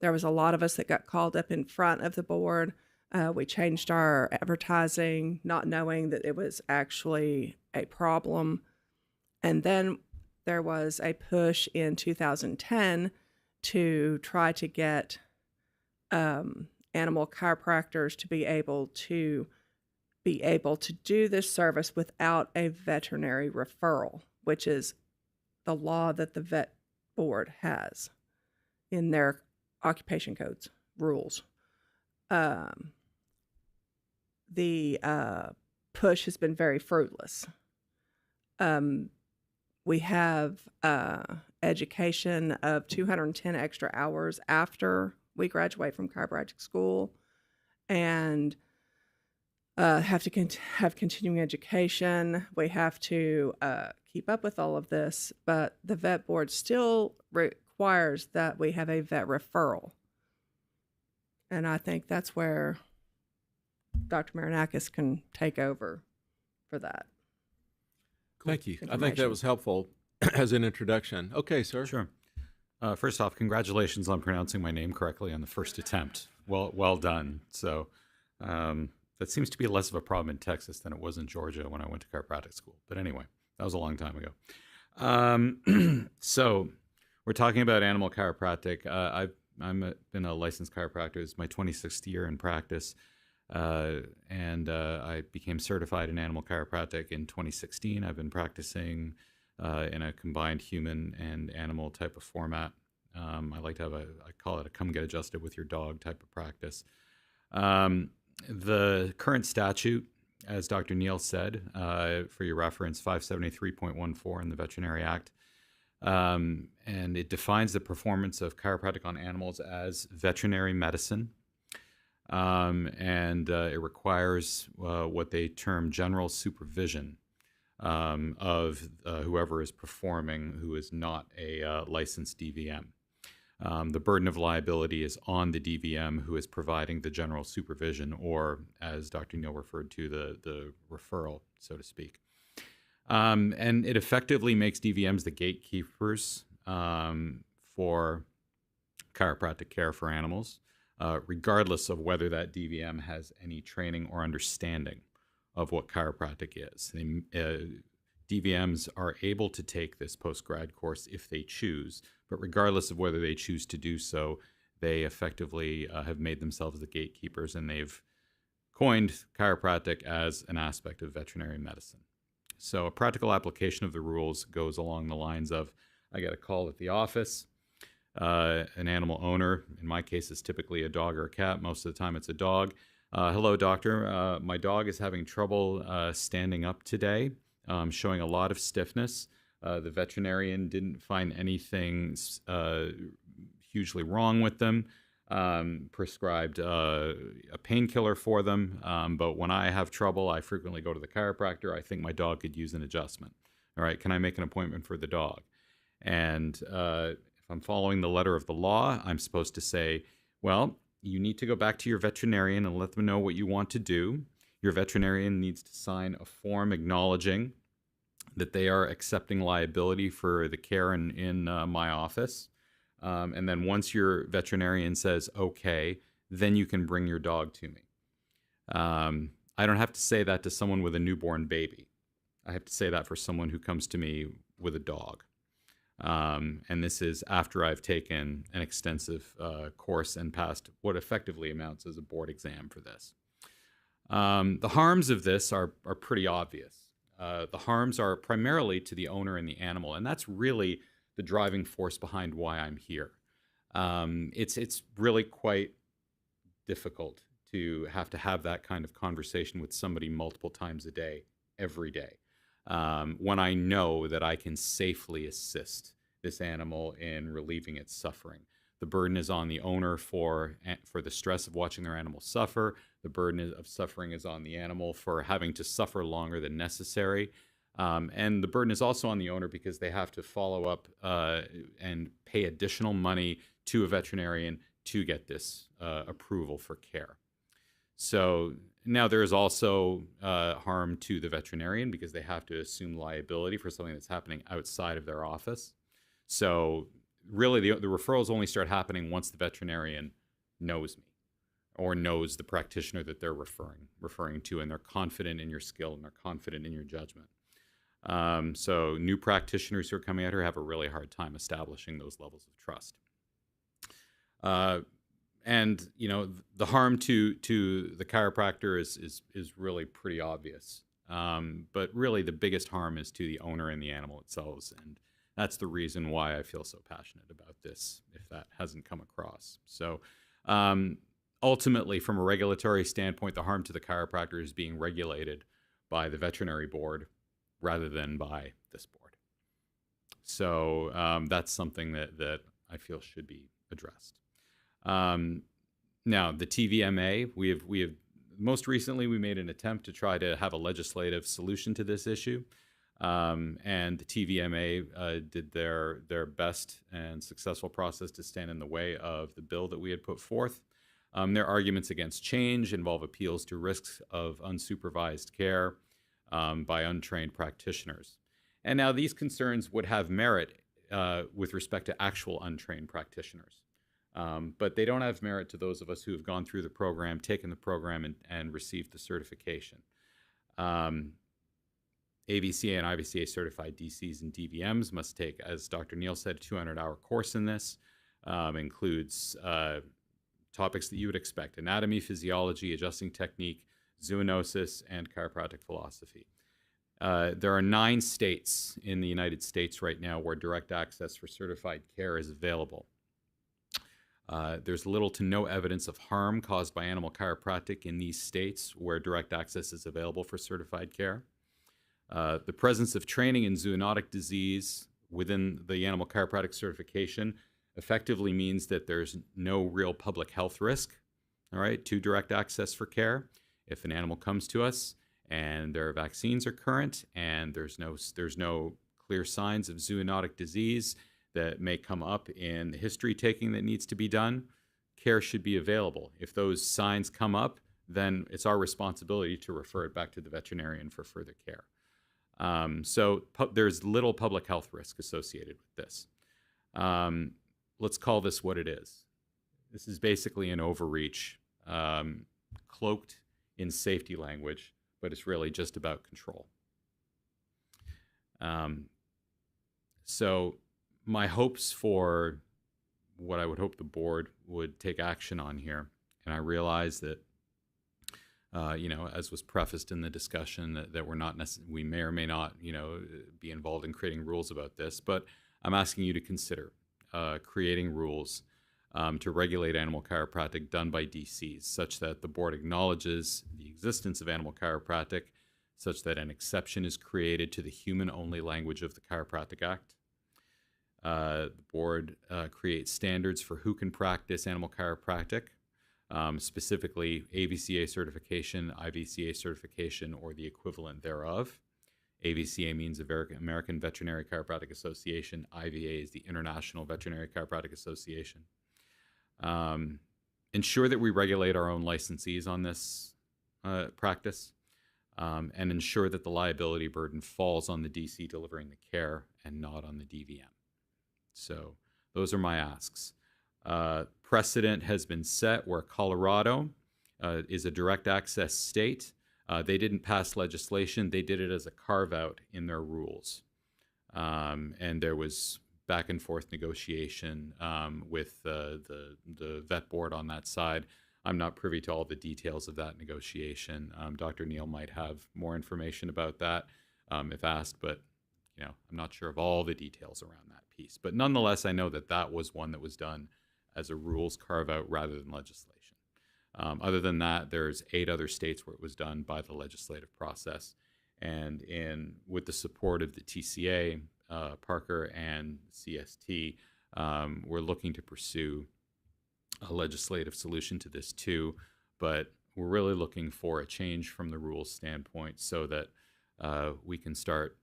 There was a lot of us that got called up in front of the board. We changed our advertising, not knowing that it was actually a problem. And then there was a push in 2010 to try to get animal chiropractors to be able to do this service without a veterinary referral, which is the law that the vet board has in their occupation codes rules. The push has been very fruitless. We have education of 210 extra hours after we graduate from chiropractic school, and have to have continuing education. We have to keep up with all of this, but the vet board still requires that we have a vet referral. And I think that's where Dr. Marinakis can take over for that. Thank you. I think that was helpful as an introduction. Okay, sir. Sure. First off, congratulations on pronouncing my name correctly on the first attempt. Well done. So that seems to be less of a problem in Texas than it was in Georgia when I went to chiropractic school. But anyway, that was a long time ago. So we're talking about animal chiropractic. I've been a licensed chiropractor. It's my 26th year in practice. And I became certified in animal chiropractic in 2016. I've been practicing in a combined human and animal type of format. I like to have I call it a come get adjusted with your dog type of practice. The current statute, as Dr. Neal said, for your reference, 573.14 in the Veterinary Act, and it defines the performance of chiropractic on animals as veterinary medicine. And it requires what they term general supervision of whoever is performing who is not a licensed DVM. The burden of liability is on the DVM who is providing the general supervision, or as Dr. Neal referred to, the referral, so to speak. And it effectively makes DVMs the gatekeepers for chiropractic care for animals, regardless of whether that DVM has any training or understanding of what chiropractic is. DVMs are able to take this post-grad course if they choose, but regardless of whether they choose to do so, they effectively have made themselves the gatekeepers, and they've coined chiropractic as an aspect of veterinary medicine. So a practical application of the rules goes along the lines of, I get a call at the office, an animal owner, in my case it's typically a dog or a cat, most of the time it's a dog. Hello, doctor. My dog is having trouble standing up today, showing a lot of stiffness. The veterinarian didn't find anything hugely wrong with them. prescribed a painkiller for them. But when I have trouble, I frequently go to the chiropractor. I think my dog could use an adjustment. All right, can I make an appointment for the dog? And if I'm following the letter of the law, I'm supposed to say, well, you need to go back to your veterinarian and let them know what you want to do. Your veterinarian needs to sign a form acknowledging that they are accepting liability for the care in my office. And then once your veterinarian says, okay, then you can bring your dog to me. I don't have to say that to someone with a newborn baby. I have to say that for someone who comes to me with a dog. And this is after I've taken an extensive course and passed what effectively amounts as a board exam for this. The harms of this are pretty obvious. The harms are primarily to the owner and the animal, and that's really the driving force behind why I'm here. It's really quite difficult to have that kind of conversation with somebody multiple times a day, every day, when I know that I can safely assist this animal in relieving its suffering. The burden is on the owner for the stress of watching their animal suffer. The burden of suffering is on the animal for having to suffer longer than necessary. And the burden is also on the owner because they have to follow up and pay additional money to a veterinarian to get this approval for care. So now there is also harm to the veterinarian because they have to assume liability for something that's happening outside of their office. So really the referrals only start happening once the veterinarian knows me or knows the practitioner that they're referring to, and they're confident in your skill and they're confident in your judgment. So new practitioners who are coming out here have a really hard time establishing those levels of trust. And the harm to the chiropractor is really pretty obvious. But really the biggest harm is to the owner and the animal itself, and that's the reason why I feel so passionate about this, if that hasn't come across. So ultimately, from a regulatory standpoint, the harm to the chiropractor is being regulated by the veterinary board rather than by this board. So that's something that I feel should be addressed. Now, the TVMA, we have most recently we made an attempt to try to have a legislative solution to this issue. And the TVMA did their best and successful process to stand in the way of the bill that we had put forth. Their arguments against change involve appeals to risks of unsupervised care by untrained practitioners. And now these concerns would have merit with respect to actual untrained practitioners. But they don't have merit to those of us who have gone through the program, taken the program, and received the certification. AVCA and IVCA certified DCs and DVMs must take, as Dr. Neal said, a 200-hour course in this. Includes topics that you would expect: anatomy, physiology, adjusting technique, zoonosis, and chiropractic philosophy. There are 9 states in the United States right now where direct access for certified care is available. There's little to no evidence of harm caused by animal chiropractic in these states where direct access is available for certified care. The presence of training in zoonotic disease within the animal chiropractic certification effectively means that there's no real public health risk, all right, to direct access for care. If an animal comes to us and their vaccines are current and there's no clear signs of zoonotic disease that may come up in the history taking that needs to be done, care should be available. If those signs come up, then it's our responsibility to refer it back to the veterinarian for further care. So there's little public health risk associated with this. Let's call this what it is. This is basically an overreach, cloaked in safety language, but it's really just about control. So my hopes for what I would hope the board would take action on here, and I realize that as was prefaced in the discussion, that we're not we may or may not, be involved in creating rules about this, but I'm asking you to consider creating rules to regulate animal chiropractic done by DCs, such that the board acknowledges the existence of animal chiropractic, such that an exception is created to the human-only language of the Chiropractic Act. The board creates standards for who can practice animal chiropractic, specifically AVCA certification, IVCA certification, or the equivalent thereof. AVCA means American Veterinary Chiropractic Association. IVA is the International Veterinary Chiropractic Association. Ensure that we regulate our own licensees on this practice, and ensure that the liability burden falls on the DC delivering the care and not on the DVM. So those are my asks. Precedent has been set where Colorado is a direct access state. They didn't pass legislation. They did it as a carve-out in their rules. And there was back and forth negotiation with the vet board on that side. I'm not privy to all the details of that negotiation. Dr. Neal might have more information about that if asked, but I'm not sure of all the details around that piece. But nonetheless, I know that that was one that was done as a rules carve-out rather than legislation. Other than that, there's 8 other states where it was done by the legislative process. And with the support of the TCA, Parker, and CST, we're looking to pursue a legislative solution to this too, but we're really looking for a change from the rules standpoint so that we can start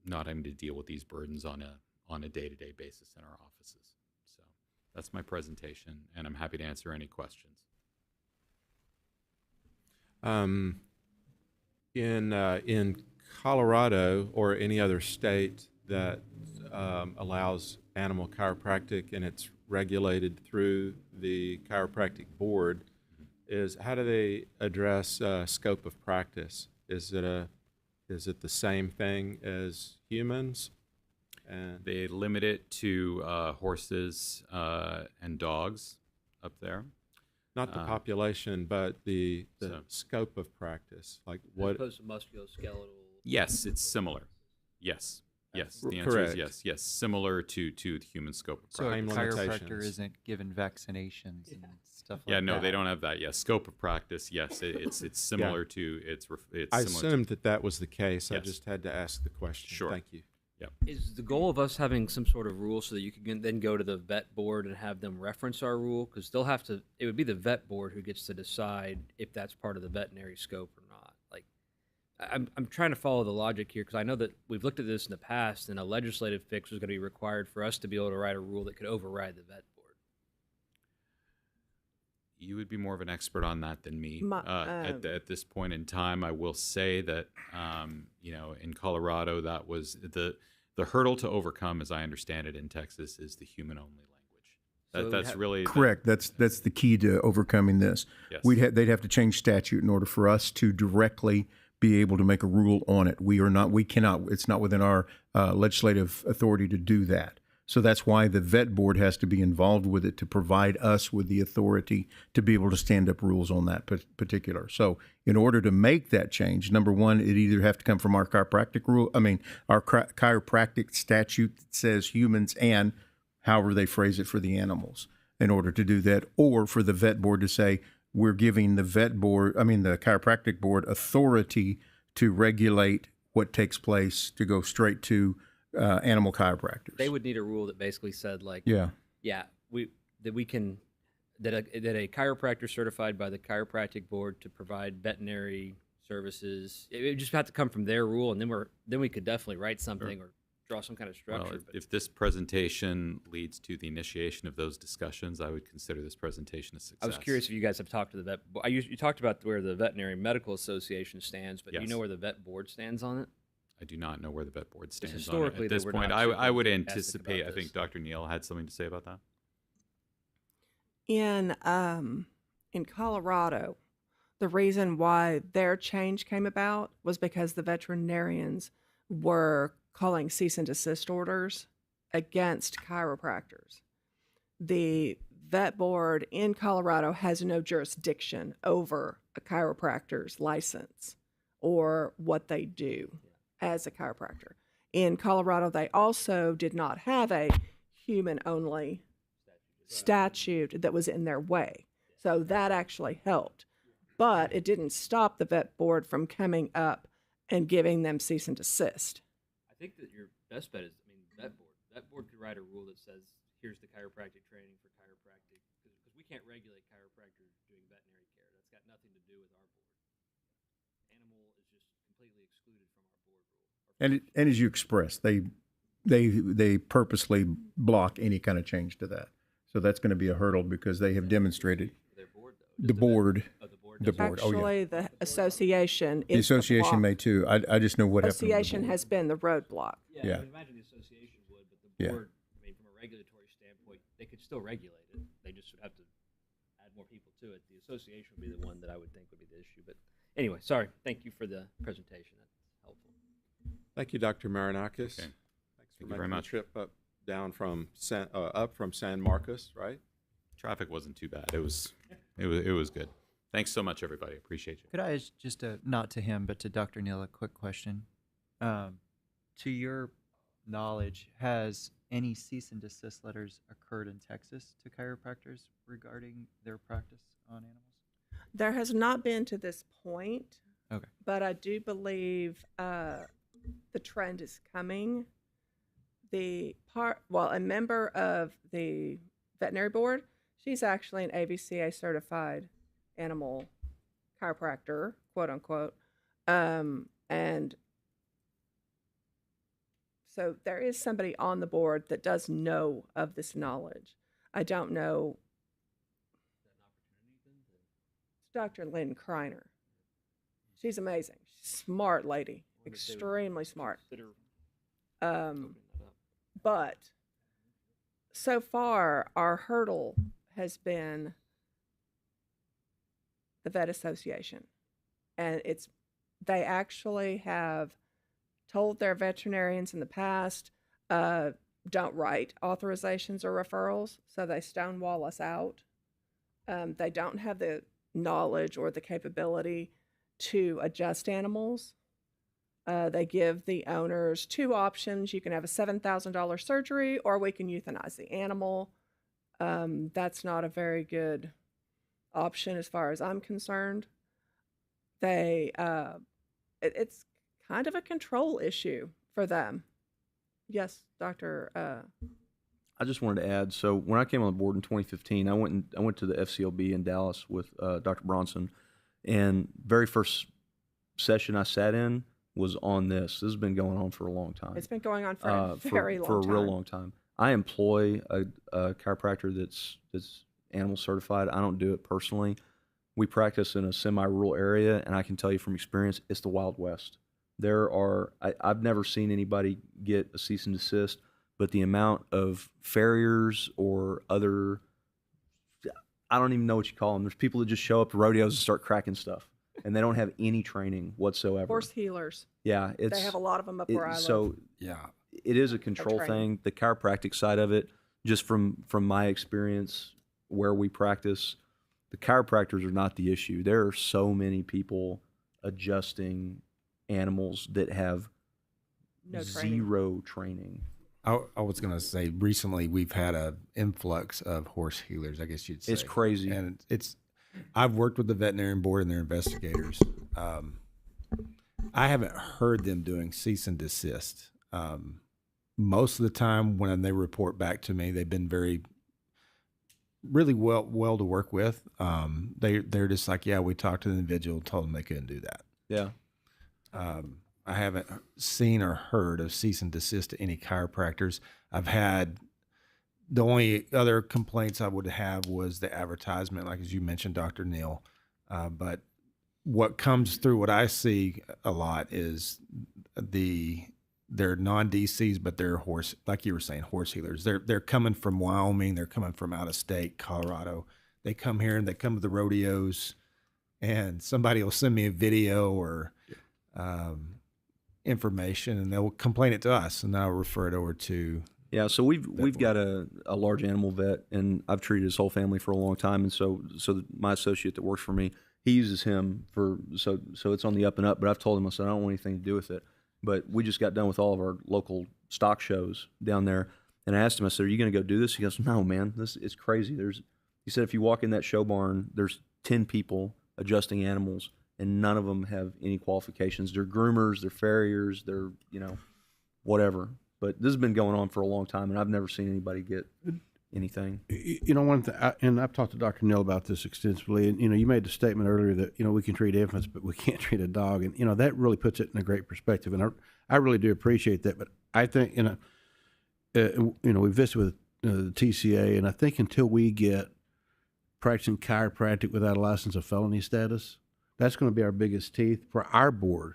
not having to deal with these burdens on a day-to-day basis in our offices. So that's my presentation, and I'm happy to answer any questions. In Colorado or any other state that allows animal chiropractic and it's regulated through the chiropractic board, is how do they address scope of practice? Is it the same thing as humans? And they limit it to horses and dogs up there. Not the population, but the scope of practice. Like what? As opposed to musculoskeletal. Yes, it's similar. Yes. Yes, the answer correct. is yes. Yes, similar to the human scope of So a practice. chiropractor isn't given vaccinations and stuff like that? Yeah, no, they don't have that. Yes, scope of practice, yes, it's similar to, it's I similar assumed that was the case. I Yes. just had to ask the question. Sure. Thank you. Yep. Is the goal of us having some sort of rule so that you can then go to the vet board and have them reference our rule? Because they'll have to, it would be the vet board who gets to decide if that's part of the veterinary scope or not. Like, I'm trying to follow the logic here because I know that we've looked at this in the past and a legislative fix was going to be required for us to be able to write a rule that could override the vet board. You would be more of an expert on that than me. At this point in time, I will say that, in Colorado, that was the hurdle to overcome, as I understand it, in Texas, is the human-only language. That's really correct. That's the key to overcoming this. Yes. They'd have to change statute in order for us to directly be able to make a rule on it. We cannot. It's not within our legislative authority to do that. So that's why the vet board has to be involved with it to provide us with the authority to be able to stand up rules on that particular. So in order to make that change, number one, it either have to come from our chiropractic rule. Our chiropractic statute that says humans and however they phrase it for the animals in order to do that, or for the vet board to say, we're giving the the chiropractic board authority to regulate what takes place to go straight to animal chiropractors. They would need a rule that basically said like, Yeah. that a chiropractor certified by the chiropractic board to provide veterinary services, it would just have to come from their rule, and then we could definitely write something or draw some kind of structure. Well, if this presentation leads to the initiation of those discussions, I would consider this presentation a success. I was curious if you guys have talked to the vet. You talked about where the Veterinary Medical Association stands, but do you Yes. know where the vet board stands on it? I do not know where the vet board stands on it. Historically, At they this were point. not I would super enthusiastic anticipate, about I think this. Dr. Neal had something to say about that. In Colorado, the reason why their change came about was because the veterinarians were calling cease and desist orders against chiropractors. The vet board in Colorado has no jurisdiction over a chiropractor's license or what they do as a chiropractor. In Colorado, they also did not have a human-only statute that was in their way. So that actually helped. But it didn't stop the vet board from coming up and giving them cease and desist. I think that your best bet is, vet board. That board could write a rule that says, here's the chiropractic training for chiropractic, because we can't regulate chiropractors doing veterinary care. That's got nothing to do with our board. Animal is just completely excluded from our board rule. And as you expressed, they purposely block any kind of change to that. So that's going to be a hurdle because they have demonstrated the board. The board. Actually, the association The is association block. may too. I just know what happened. with the Association board. has been the roadblock. Yeah, Yeah. I would imagine the association would, but the Yeah. board, I mean, from a regulatory standpoint, they could still regulate it. They just would have to add more people to it. The association would be the one that I would think would be the issue. But anyway, sorry. Thank you for the presentation. That's helpful. Thank you, Dr. Marinakis. Okay. Thanks Thank for you making very the much. trip up from San Marcos, right? Traffic wasn't too bad. It was good. Thanks so much, everybody. Appreciate you. Could I just, not to him, but to Dr. Neal, a quick question? To your knowledge, has any cease and desist letters occurred in Texas to chiropractors regarding their practice on animals? There has not been to this point, Okay. but I do believe the trend is coming. A member of the veterinary board, she's actually an AVCA certified animal chiropractor, quote unquote. And so there is somebody on the board that does know of this knowledge. I don't know. It's Dr. Lynn Kreiner. She's amazing. Smart lady, extremely smart. But so far, our hurdle has been the vet association, and they actually have told their veterinarians in the past, don't write authorizations or referrals, so they stonewall us out. They don't have the knowledge or the capability to adjust animals. They give the owners two options. You can have a $7,000 surgery, or we can euthanize the animal. That's not a very good option as far as I'm concerned. It's kind of a control issue for them. Yes, Dr. I just wanted to add. So when I came on the board in 2015, I went to the FCLB in Dallas with Dr. Bronson, and very first session I sat in was on this. This has been going on for a long time. It's been going on for a very long for time. a real long time. I employ a chiropractor that's animal certified. I don't do it personally. We practice in a semi-rural area, and I can tell you from experience, it's the Wild West. I've never seen anybody get a cease and desist, but the amount of farriers or other, I don't even know what you call them. There's people that just show up to rodeos and start cracking stuff, and they don't have any training whatsoever. Horse healers. Yeah, They have a lot of them up where I live. So Yeah. it is a control training. thing. The chiropractic side of it, just from my experience where we practice, the chiropractors are not the issue. There are so many people adjusting animals that have No training. zero training. I was going to say recently we've had a influx of horse healers, I guess you'd say. It's crazy. And I've worked with the veterinarian board and their investigators. I haven't heard them doing cease and desist. Most of the time when they report back to me, they've been really well to work with. They're just like, yeah, we talked to the individual, told them they couldn't do that. Yeah. I haven't seen or heard of cease and desist to any chiropractors. I've had the only other complaints I would have was the advertisement, like as you mentioned, Dr. Neal. But what comes through what I see a lot is they're non-DCs, but they're horse, like you were saying, horse healers. They're coming from Wyoming. They're coming from out of state, Colorado. They come here and they come to the rodeos, and somebody will send me a video or information, and they'll complain it to us, and I'll refer it over to. Yeah, so we've got a large animal vet, and I've treated his whole family for a long time, and so my associate that works for me, he uses him so it's on the up and up. But I've told him, I said, I don't want anything to do with it. But we just got done with all of our local stock shows down there, and I asked him, I said, are you going to go do this? He goes, no, man, this is crazy. He said, if you walk in that show barn, there's 10 people adjusting animals, and none of them have any qualifications. They're groomers, they're farriers, they're whatever. But this has been going on for a long time, and I've never seen anybody get anything. You know, one thing, and I've talked to Dr. Neal about this extensively, and, you know, you made the statement earlier that, you know, we can treat infants, but we can't treat a dog. And, you know, that really puts it in a great perspective. And I really do appreciate that. But I think, you know, we visited with the TCA, and I think until we get practicing chiropractic without a license of felony status, that's going to be our biggest teeth for our board,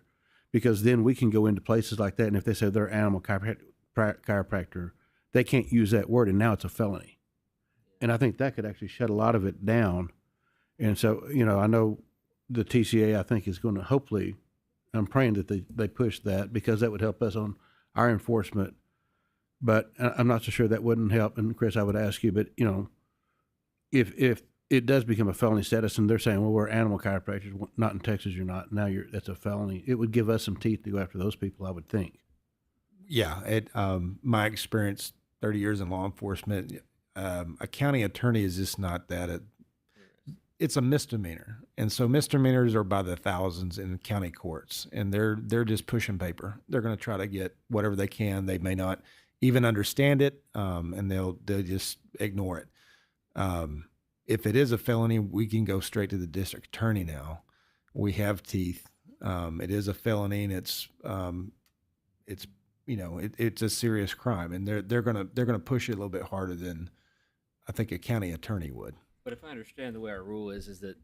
because then we can go into places like that, and if they say they're animal chiropractor, they can't use that word, and now it's a felony. And I think that could actually shut a lot of it down. And so, you know, I know the TCA, I think, is going to hopefully, I'm praying that they push that, because that would help us on our enforcement. But I'm not so sure that wouldn't help. And Chris, I would ask you, but, you know, if it does become a felony status and they're saying, well, we're animal chiropractors, not in Texas, you're not, now that's a felony, it would give us some teeth to go after those people, I would think. Yeah, my experience, 30 years in law enforcement, a county attorney is just not that. It's a misdemeanor, and so misdemeanors are by the thousands in county courts, and they're just pushing paper. They're going to try to get whatever they can. They may not even understand it, and they'll just ignore it. If it is a felony, we can go straight to the district attorney now. We have teeth. It is a felony, and it's you know, it's a serious crime, and they're gonna push it a little bit harder than I think a county attorney would. But if I understand the way our rule is that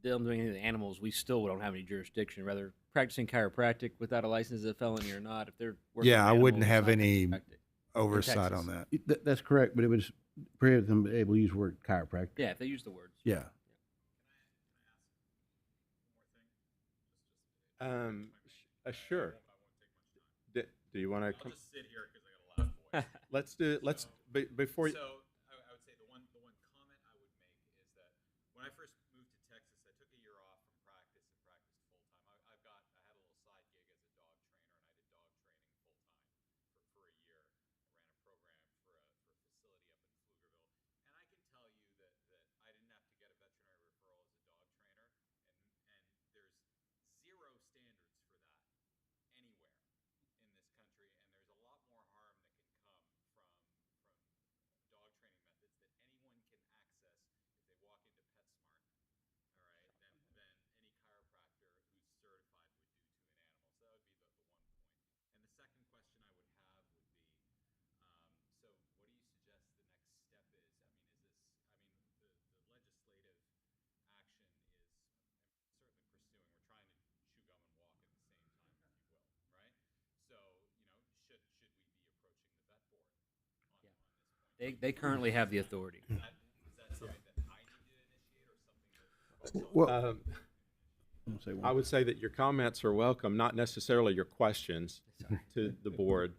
them doing anything with animals, we still don't have any jurisdiction. Whether practicing chiropractic without a license is a felony or not, if they're working Yeah, with I wouldn't animals, have not any Texas. oversight on that. That's correct, but it would prohibit them being able to use the word chiropractor. Yeah, if they use the words. Yeah. Sure. Do you want to come? I'll just sit here because I got a loud voice. Let's do it. Let's before you. So I would say the one comment I would make is that when I first moved to Texas, I took a year off from practice and practiced full time. I had a little side gig as a dog trainer, and I did dog training full time for a year. I ran a program for a facility up in Pflugerville, and I can tell you that I didn't have to get a veterinary referral as a dog trainer, and there's zero standards for that anywhere in this country, and there's a lot more harm that can come from dog training methods that anyone can access if they walk into PetSmart, all right, than any chiropractor who's certified would do to an animal. So that would be the one point. And the second question I would have would be, so what do you suggest the next step is? I mean, the legislative action is certainly pursuing. We're trying to chew gum and walk at the same time, if you will, right? So, you know, should we be approaching the vet board on this point? They currently have the authority. Is that something that I need to initiate or something that Well, I would say that your comments are welcome, not necessarily your questions to the board.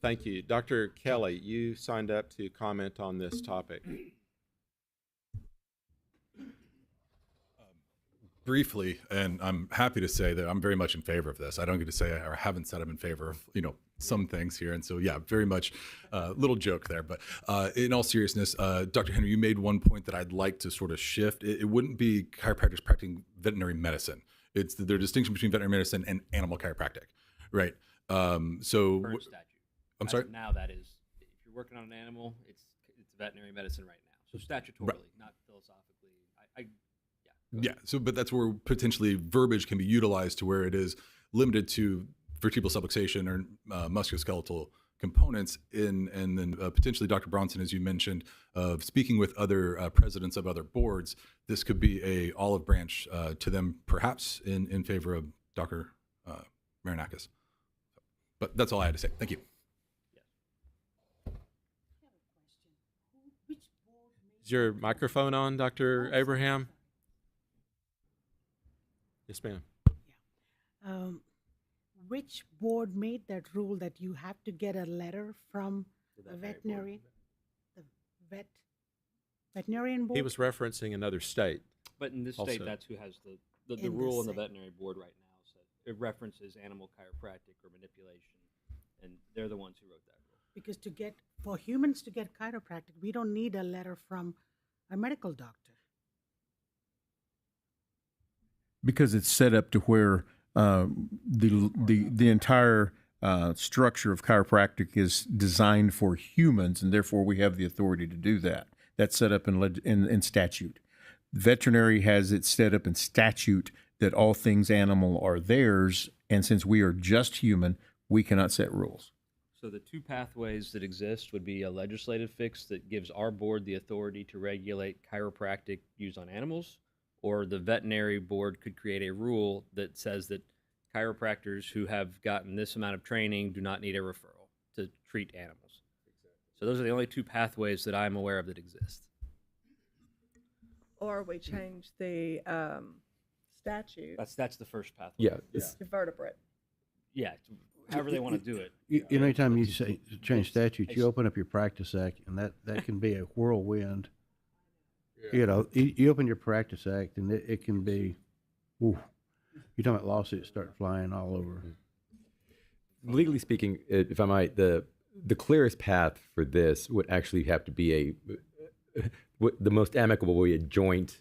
Thank you. Dr. Kelly, you signed up to comment on this topic. Briefly, and I'm happy to say that I'm very much in favor of this. I don't get to say or haven't said I'm in favor of, you know, some things here. And so, yeah, very much little joke there. But in all seriousness, Dr. Henry, you made one point that I'd like to sort of shift. It wouldn't be chiropractors practicing veterinary medicine. It's their distinction between veterinary medicine and animal chiropractic, right? So, Current statute. I'm As sorry? of now, that is, if you're working on an animal, it's veterinary medicine right now. So statutorily, not philosophically. Yeah. So, but that's where potentially verbiage can be utilized to where it is limited to vertebral subluxation or musculoskeletal components. And then potentially, Dr. Bronson, as you mentioned, of speaking with other presidents of other boards, this could be a olive branch to them, perhaps in favor of Dr. Marinakis. But that's all I had to say. Thank you. Is your microphone on, Dr. Abraham? Yes, ma'am. Which board made that rule that you have to get a letter from a veterinarian? The veterinarian board? He was referencing another state. But in this also. state, that's who has the In rule this in the state. veterinary board right now. So it references animal chiropractic or manipulation, and they're the ones who wrote that rule. Because for humans to get chiropractic, we don't need a letter from a medical doctor. Because it's set up to where the entire structure of chiropractic is designed for humans, and therefore we have the authority to do that. That's set up in statute. Veterinary has it set up in statute that all things animal are theirs, and since we are just human, we cannot set rules. So the two pathways that exist would be a legislative fix that gives our board the authority to regulate chiropractic used on animals, or the veterinary board could create a rule that says that chiropractors who have gotten this amount of training do not need a referral to treat animals. So those are the only two pathways that I'm aware of that exist. Or we change the statute That's the first pathway. Yeah. to vertebrate. Yeah, however they want to do it. You know, anytime you say change statutes, you open up your practice act, and that can be a whirlwind. You know, you open your practice act, and it can be, ooh, you're talking about lawsuits start flying all over. Legally speaking, if I might, the clearest path for this would actually have to be the most amicable way, a joint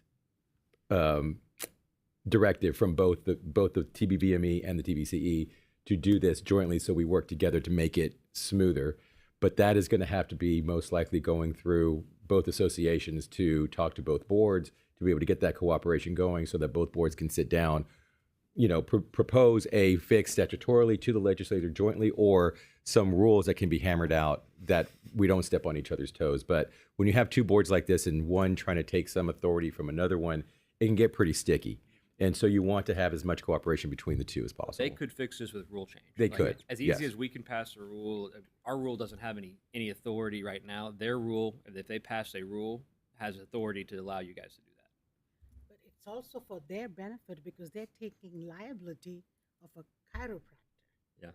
directive from both the TBVME and the TBCE to do this jointly, so we work together to make it smoother. But that is going to have to be most likely going through both associations to talk to both boards to be able to get that cooperation going, so that both boards can sit down, you know, propose a fix statutorily to the legislature jointly, or some rules that can be hammered out that we don't step on each other's toes. But when you have two boards like this and one trying to take some authority from another one, it can get pretty sticky. And so you want to have as much cooperation between the two as possible. They could fix this with rule change. They could. As easy as we can pass a rule, our rule doesn't have any authority right now. Their rule, if they pass a rule, has authority to allow you guys to do that. But it's also for their benefit because they're taking liability of a chiropractor. Yeah.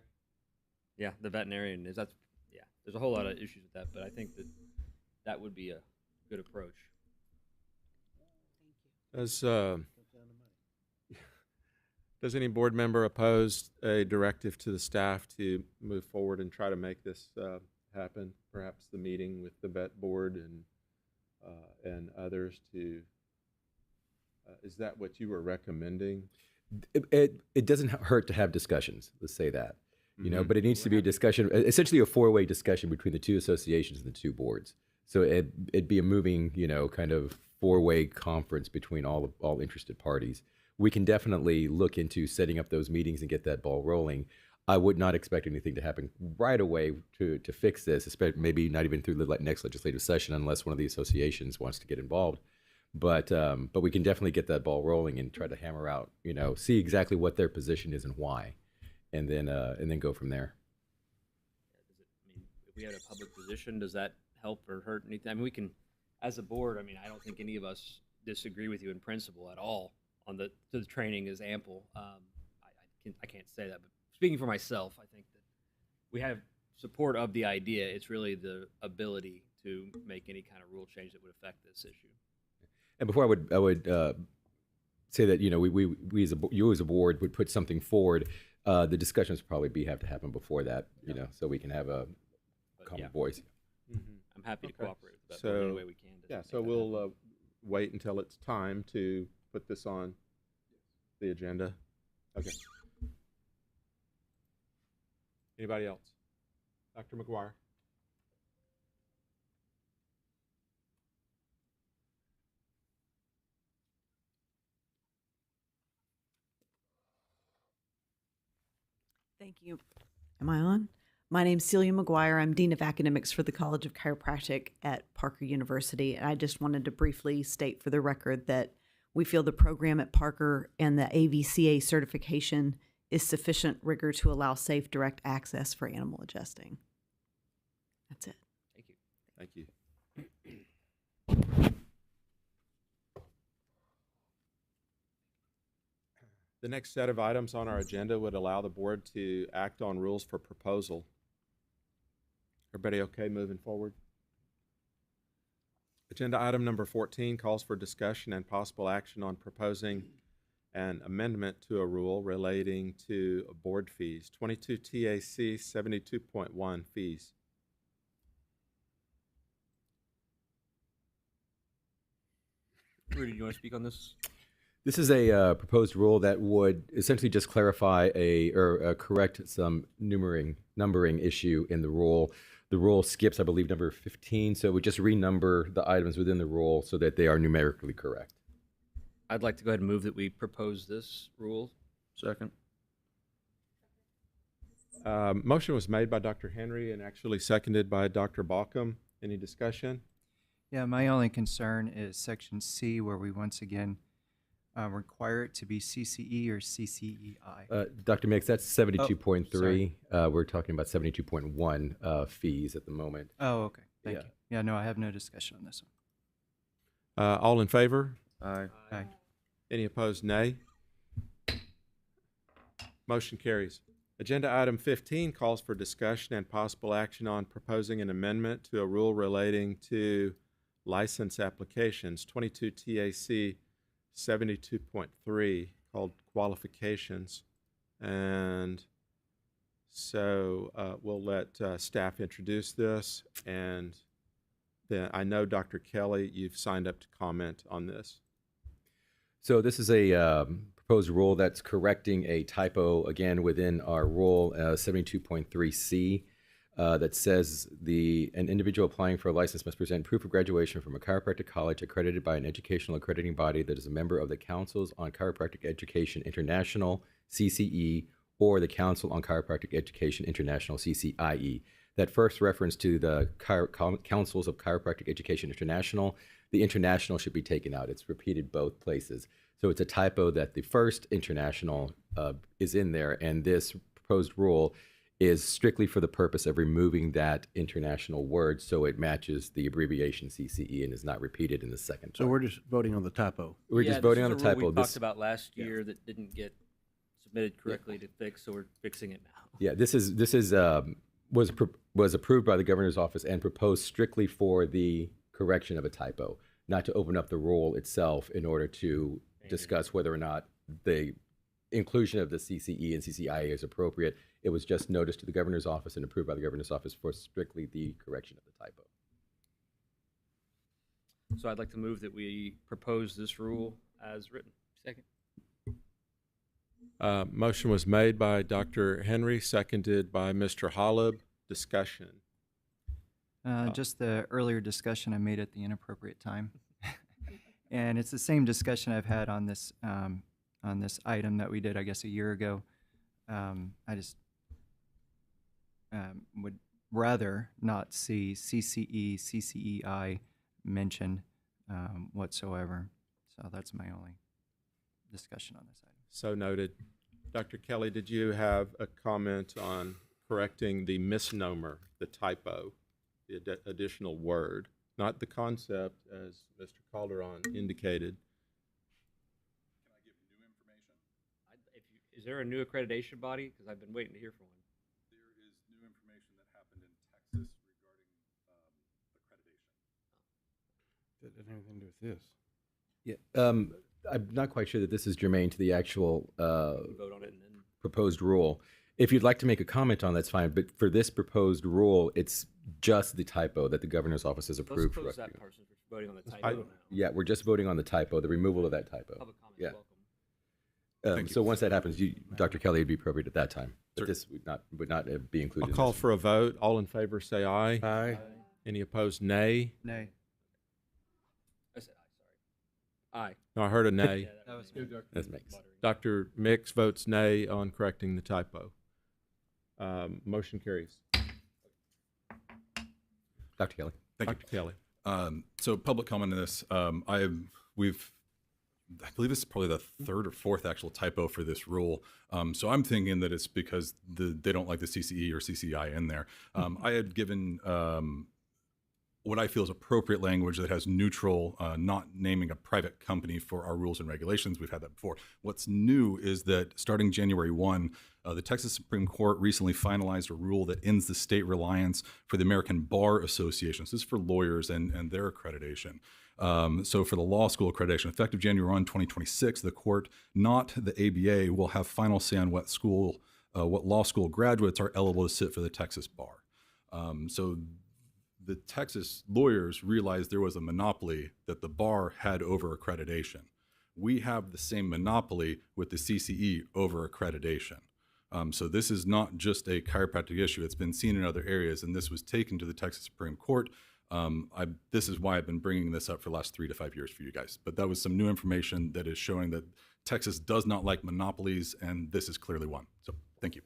Yeah, the veterinarian is, there's a whole lot of issues with that, but I think that would be a good approach. Does any board member oppose a directive to the staff to move forward and try to make this happen? Perhaps the meeting with the vet board and others to, is that what you were recommending? It doesn't hurt to have discussions, let's say that. You know, but it needs to be a discussion, essentially a four-way discussion between the two associations and the two boards. So it'd be a moving, you know, kind of four-way conference between all interested parties. We can definitely look into setting up those meetings and get that ball rolling. I would not expect anything to happen right away to fix this, especially maybe not even through the next legislative session, unless one of the associations wants to get involved. But we can definitely get that ball rolling and try to hammer out, you know, see exactly what their position is and why, and then go from there. If we had a public position, does that help or hurt anything? I mean, we can, as a board, I mean, I don't think any of us disagree with you in principle at all on the training is ample. I can't say that, but speaking for myself, I think that we have support of the idea. It's really the ability to make any kind of rule change that would affect this issue. And before I would say that, you know, you as a board would put something forward. The discussions probably have to happen before that, you know, so we can have a common voice. Mm-hmm. I'm happy to cooperate with that So, any way we can. so we'll wait until it's time to put this on the agenda. Okay. Anybody else? Dr. McGuire? Thank you. Am I on? My name's Celia McGuire. I'm Dean of Academics for the College of Chiropractic at Parker University. And I just wanted to briefly state for the record that we feel the program at Parker and the AVCA certification is sufficient rigor to allow safe, direct access for animal adjusting. That's it. Thank you. Thank you. The next set of items on our agenda would allow the board to act on rules for proposal. Everybody okay moving forward? Agenda item number 14 calls for discussion and possible action on proposing an amendment to a rule relating to board fees, 22 TAC 72.1 fees. Rudy, do you want to speak on this? This is a proposed rule that would essentially just clarify or correct some numbering issue in the rule. The rule skips, I believe, number 15, so it would just renumber the items within the rule so that they are numerically correct. I'd like to go ahead and move that we propose this rule. Second. Motion was made by Dr. Henry and actually seconded by Dr. Balkum. Any discussion? Yeah, my only concern is section C, where we once again require it to be CCE or CCEI. Dr. Mix, that's 72.3. We're talking about 72.1 fees at the moment. Oh, okay. Thank you. Yeah, no, I have no discussion on this one. All in favor? Aye. Aye. Any opposed, nay? Motion carries. Agenda item 15 calls for discussion and possible action on proposing an amendment to a rule relating to license applications, 22 TAC 72.3, called qualifications. And so we'll let staff introduce this. And then I know, Dr. Kelly, you've signed up to comment on this. So this is a proposed rule that's correcting a typo, again, within our rule 72.3C that says an individual applying for a license must present proof of graduation from a chiropractic college accredited by an educational accrediting body that is a member of the Councils on Chiropractic Education International, CCE, or the Council on Chiropractic Education International, CCIE. That first reference to the Councils of Chiropractic Education International, the international should be taken out. It's repeated both places. So it's a typo that the first international is in there, and this proposed rule is strictly for the purpose of removing that international word so it matches the abbreviation CCE and is not repeated in the second So part. we're just voting on the typo. We're just voting on the This is a rule typo. we talked about last year that didn't get submitted correctly to fix, so we're fixing it now. Yeah, this was approved by the governor's office and proposed strictly for the correction of a typo, not to open up the rule itself in order to discuss whether or not the inclusion of the CCE and CCIA is appropriate. It was just noticed to the governor's office and approved by the governor's office for strictly the correction of the typo. So I'd like to move that we propose this rule as written. Second. Motion was made by Dr. Henry, seconded by Mr. Holub. Discussion. Just the earlier discussion I made at the inappropriate time. And it's the same discussion I've had on this item that we did, I guess, a year ago. I just would rather not see CCE, CCEI mentioned whatsoever. So that's my only discussion on this item. So noted. Dr. Kelly, did you have a comment on correcting the misnomer, the typo, the additional word, not the concept as Mr. Calderon indicated? Can I give new information? Is there a new accreditation body? Because I've been waiting to hear from one. There is new information that happened in Texas regarding accreditation. That doesn't have anything to do with this. Yeah, I'm not quite sure that this is germane to the actual Vote on it and then. proposed rule. If you'd like to make a comment on, that's fine. But for this proposed rule, it's just the typo that the governor's office has Let's approved. close for that review. part since we're voting on the typo now. Yeah, we're just voting on the typo, the removal of that typo. Public comment Yeah. welcome. So once that happens, Dr. Kelly would be appropriate at that time. But this would not be included. I'll in call this. for a vote. All in favor say aye. Aye. Any opposed, nay? Nay. I said aye, sorry. Aye. No, I heard a nay. Yeah, that was good. That makes. Dr. Mix votes nay on correcting the typo. Motion carries. Dr. Kelly. Thank Dr. Kelly. So public comment on this. I believe this is probably the third or fourth actual typo for this rule. So I'm thinking that it's because they don't like the CCE or CCI in there. I had given what I feel is appropriate language that has neutral, not naming a private company for our rules and regulations. We've had that before. What's new is that starting January 1, the Texas Supreme Court recently finalized a rule that ends the state reliance for the American Bar Association. So this is for lawyers and their accreditation. So for the law school accreditation, effective January 1, 2026, the court, not the ABA, will have final say on what law school graduates are eligible to sit for the Texas bar. So the Texas lawyers realized there was a monopoly that the bar had over accreditation. we have the same monopoly with the CCE over accreditation. So this is not just a chiropractic issue. It's been seen in other areas, and this was taken to the Texas Supreme Court. This is why I've been bringing this up for the last 3 to 5 years for you guys. But that was some new information that is showing that Texas does not like monopolies, and this is clearly one. So thank you.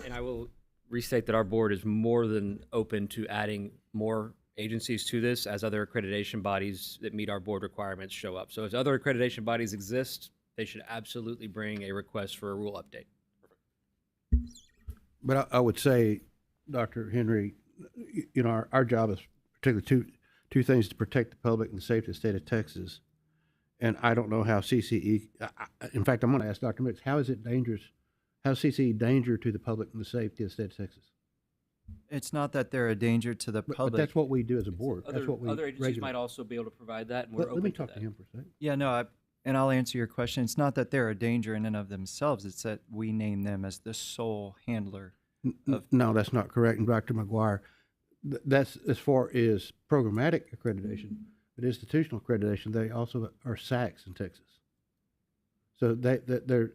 And I will restate that our board is more than open to adding more agencies to this as other accreditation bodies that meet our board requirements show up. So as other accreditation bodies exist, they should absolutely bring a request for a rule update. But I would say, Dr. Henry, you know, our job is particularly two things: to protect the public and the safety of the state of Texas. And I don't know how CCE, in fact, I'm going to ask Dr. Mix, how is it dangerous? How is CCE danger to the public and the safety of the state of Texas? It's not that they're a danger to the public. But that's what we do as a board. Other, That's what we other agencies regulate. might also be able to provide that, and we're Let open me to talk that. to him for a second. Yeah, no, and I'll answer your question. It's not that they're a danger in and of themselves. It's that we name them as the sole handler. No, that's not correct. And Dr. McGuire, that's as far as programmatic accreditation, but institutional accreditation, they also are SACs in Texas. So they're,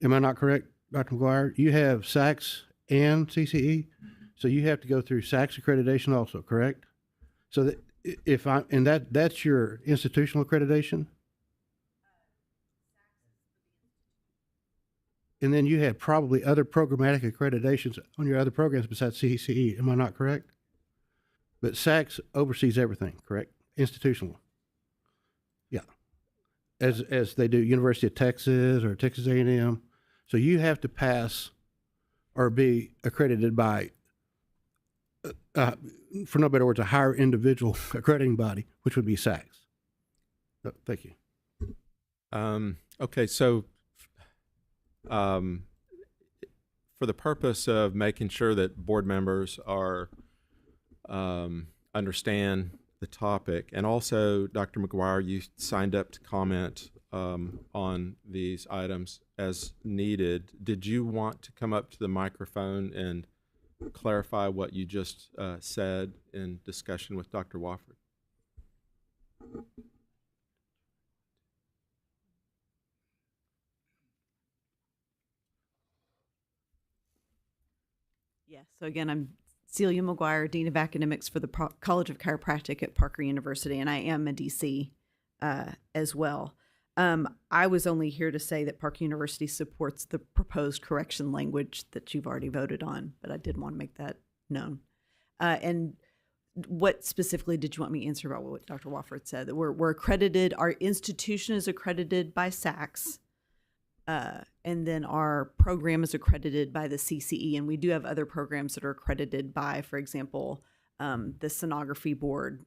am I not correct, Dr. McGuire? You have SACs and CCE, so you have to go through SACs accreditation also, correct? So that if I, and that's your institutional accreditation? And then you have probably other programmatic accreditations on your other programs besides CCE. Am I not correct? But SACS oversees everything, correct? Institutional. Yeah. As they do University of Texas or Texas A&M. So you have to pass or be accredited by, for no better words, a higher individual accrediting body, which would be SACS. Thank you. Okay, so for the purpose of making sure that board members are understand the topic, and also Dr. McGuire, you signed up to comment on these items as needed. Did you want to come up to the microphone and clarify what you just said in discussion with Dr. Wofford? Yes. So again, I'm Celia McGuire, Dean of Academics for the College of Chiropractic at Parker University, and I am a DC as well. I was only here to say that Parker University supports the proposed correction language that you've already voted on, but I did want to make that known. And what specifically did you want me to answer about what Dr. Wofford said? That we're accredited, our institution is accredited by SACS, and then our program is accredited by the CCE, and we do have other programs that are accredited by, for example, the Sonography Board,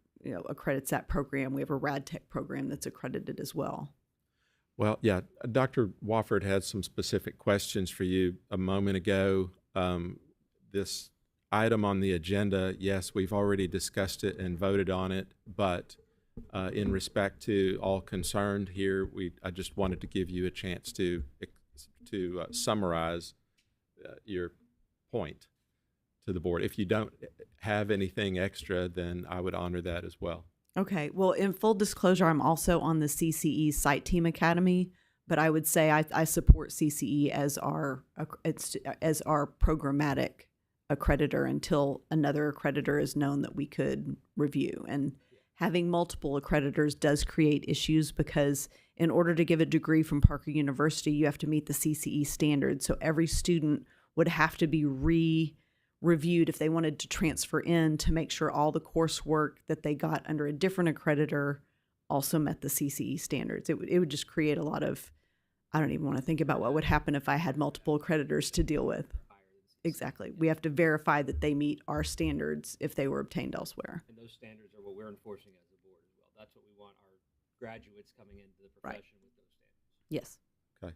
accredits that program. We have a RadTech program that's accredited as well. Well, yeah, Dr. Wofford had some specific questions for you a moment ago. This item on the agenda, yes, we've already discussed it and voted on it, but in respect to all concerned here, I just wanted to give you a chance to summarize your point to the board. If you don't have anything extra, then I would honor that as well. Okay. Well, in full disclosure, I'm also on the CCE Site Team Academy, but I would say I support CCE as our programmatic accreditor until another accreditor is known that we could review. And having multiple accreditors does create issues because in order to give a degree from Parker University, you have to meet the CCE standards. So every student would have to be reviewed if they wanted to transfer in to make sure all the coursework that they got under a different accreditor also met the CCE standards. It would just create a lot of, I don't even want to think about what would happen if I had multiple accreditors to deal with. Exactly. We have to verify that they meet our standards if they were obtained elsewhere. And those standards are what we're enforcing as a board as well. That's what we want our graduates coming into the profession with those standards. Yes. Okay.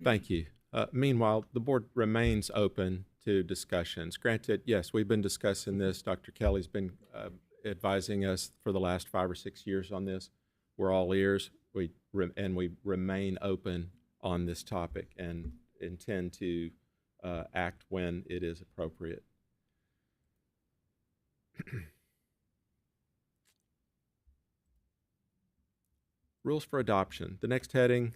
Thank you. Meanwhile, the board remains open to discussions. Granted, yes, we've been discussing this. Dr. Kelly's been advising us for the last 5 or 6 years on this. We're all ears. We remain open on this topic and intend to act when it is appropriate. Rules for adoption. The next heading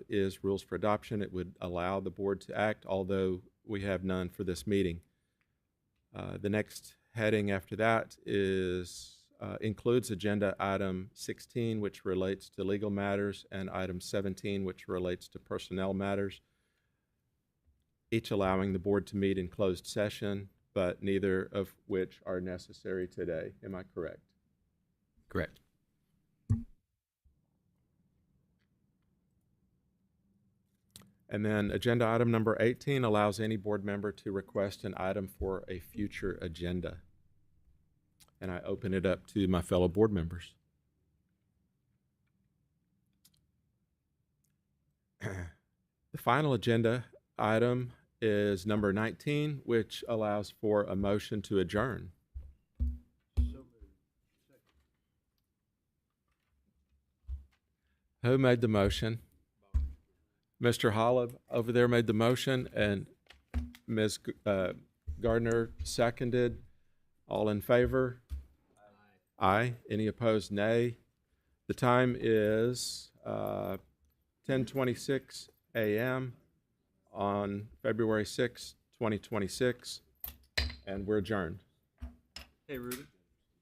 is rules for adoption. It would allow the board to act, although we have none for this meeting. The next heading after that is includes agenda item 16, which relates to legal matters, and item 17, which relates to personnel matters, each allowing the board to meet in closed session, but neither of which are necessary today. Am I correct? Correct. And then agenda item number 18 allows any board member to request an item for a future agenda. And I open it up to my fellow board members. The final agenda item is number 19, which allows for a motion to adjourn. Who made the motion? Mr. Holub over there made the motion, and Ms. Gardner seconded. All in favor? Aye. Any opposed? Nay. The time is 10:26 a.m. on February 6, 2026, and we're adjourned. Hey, Rudy.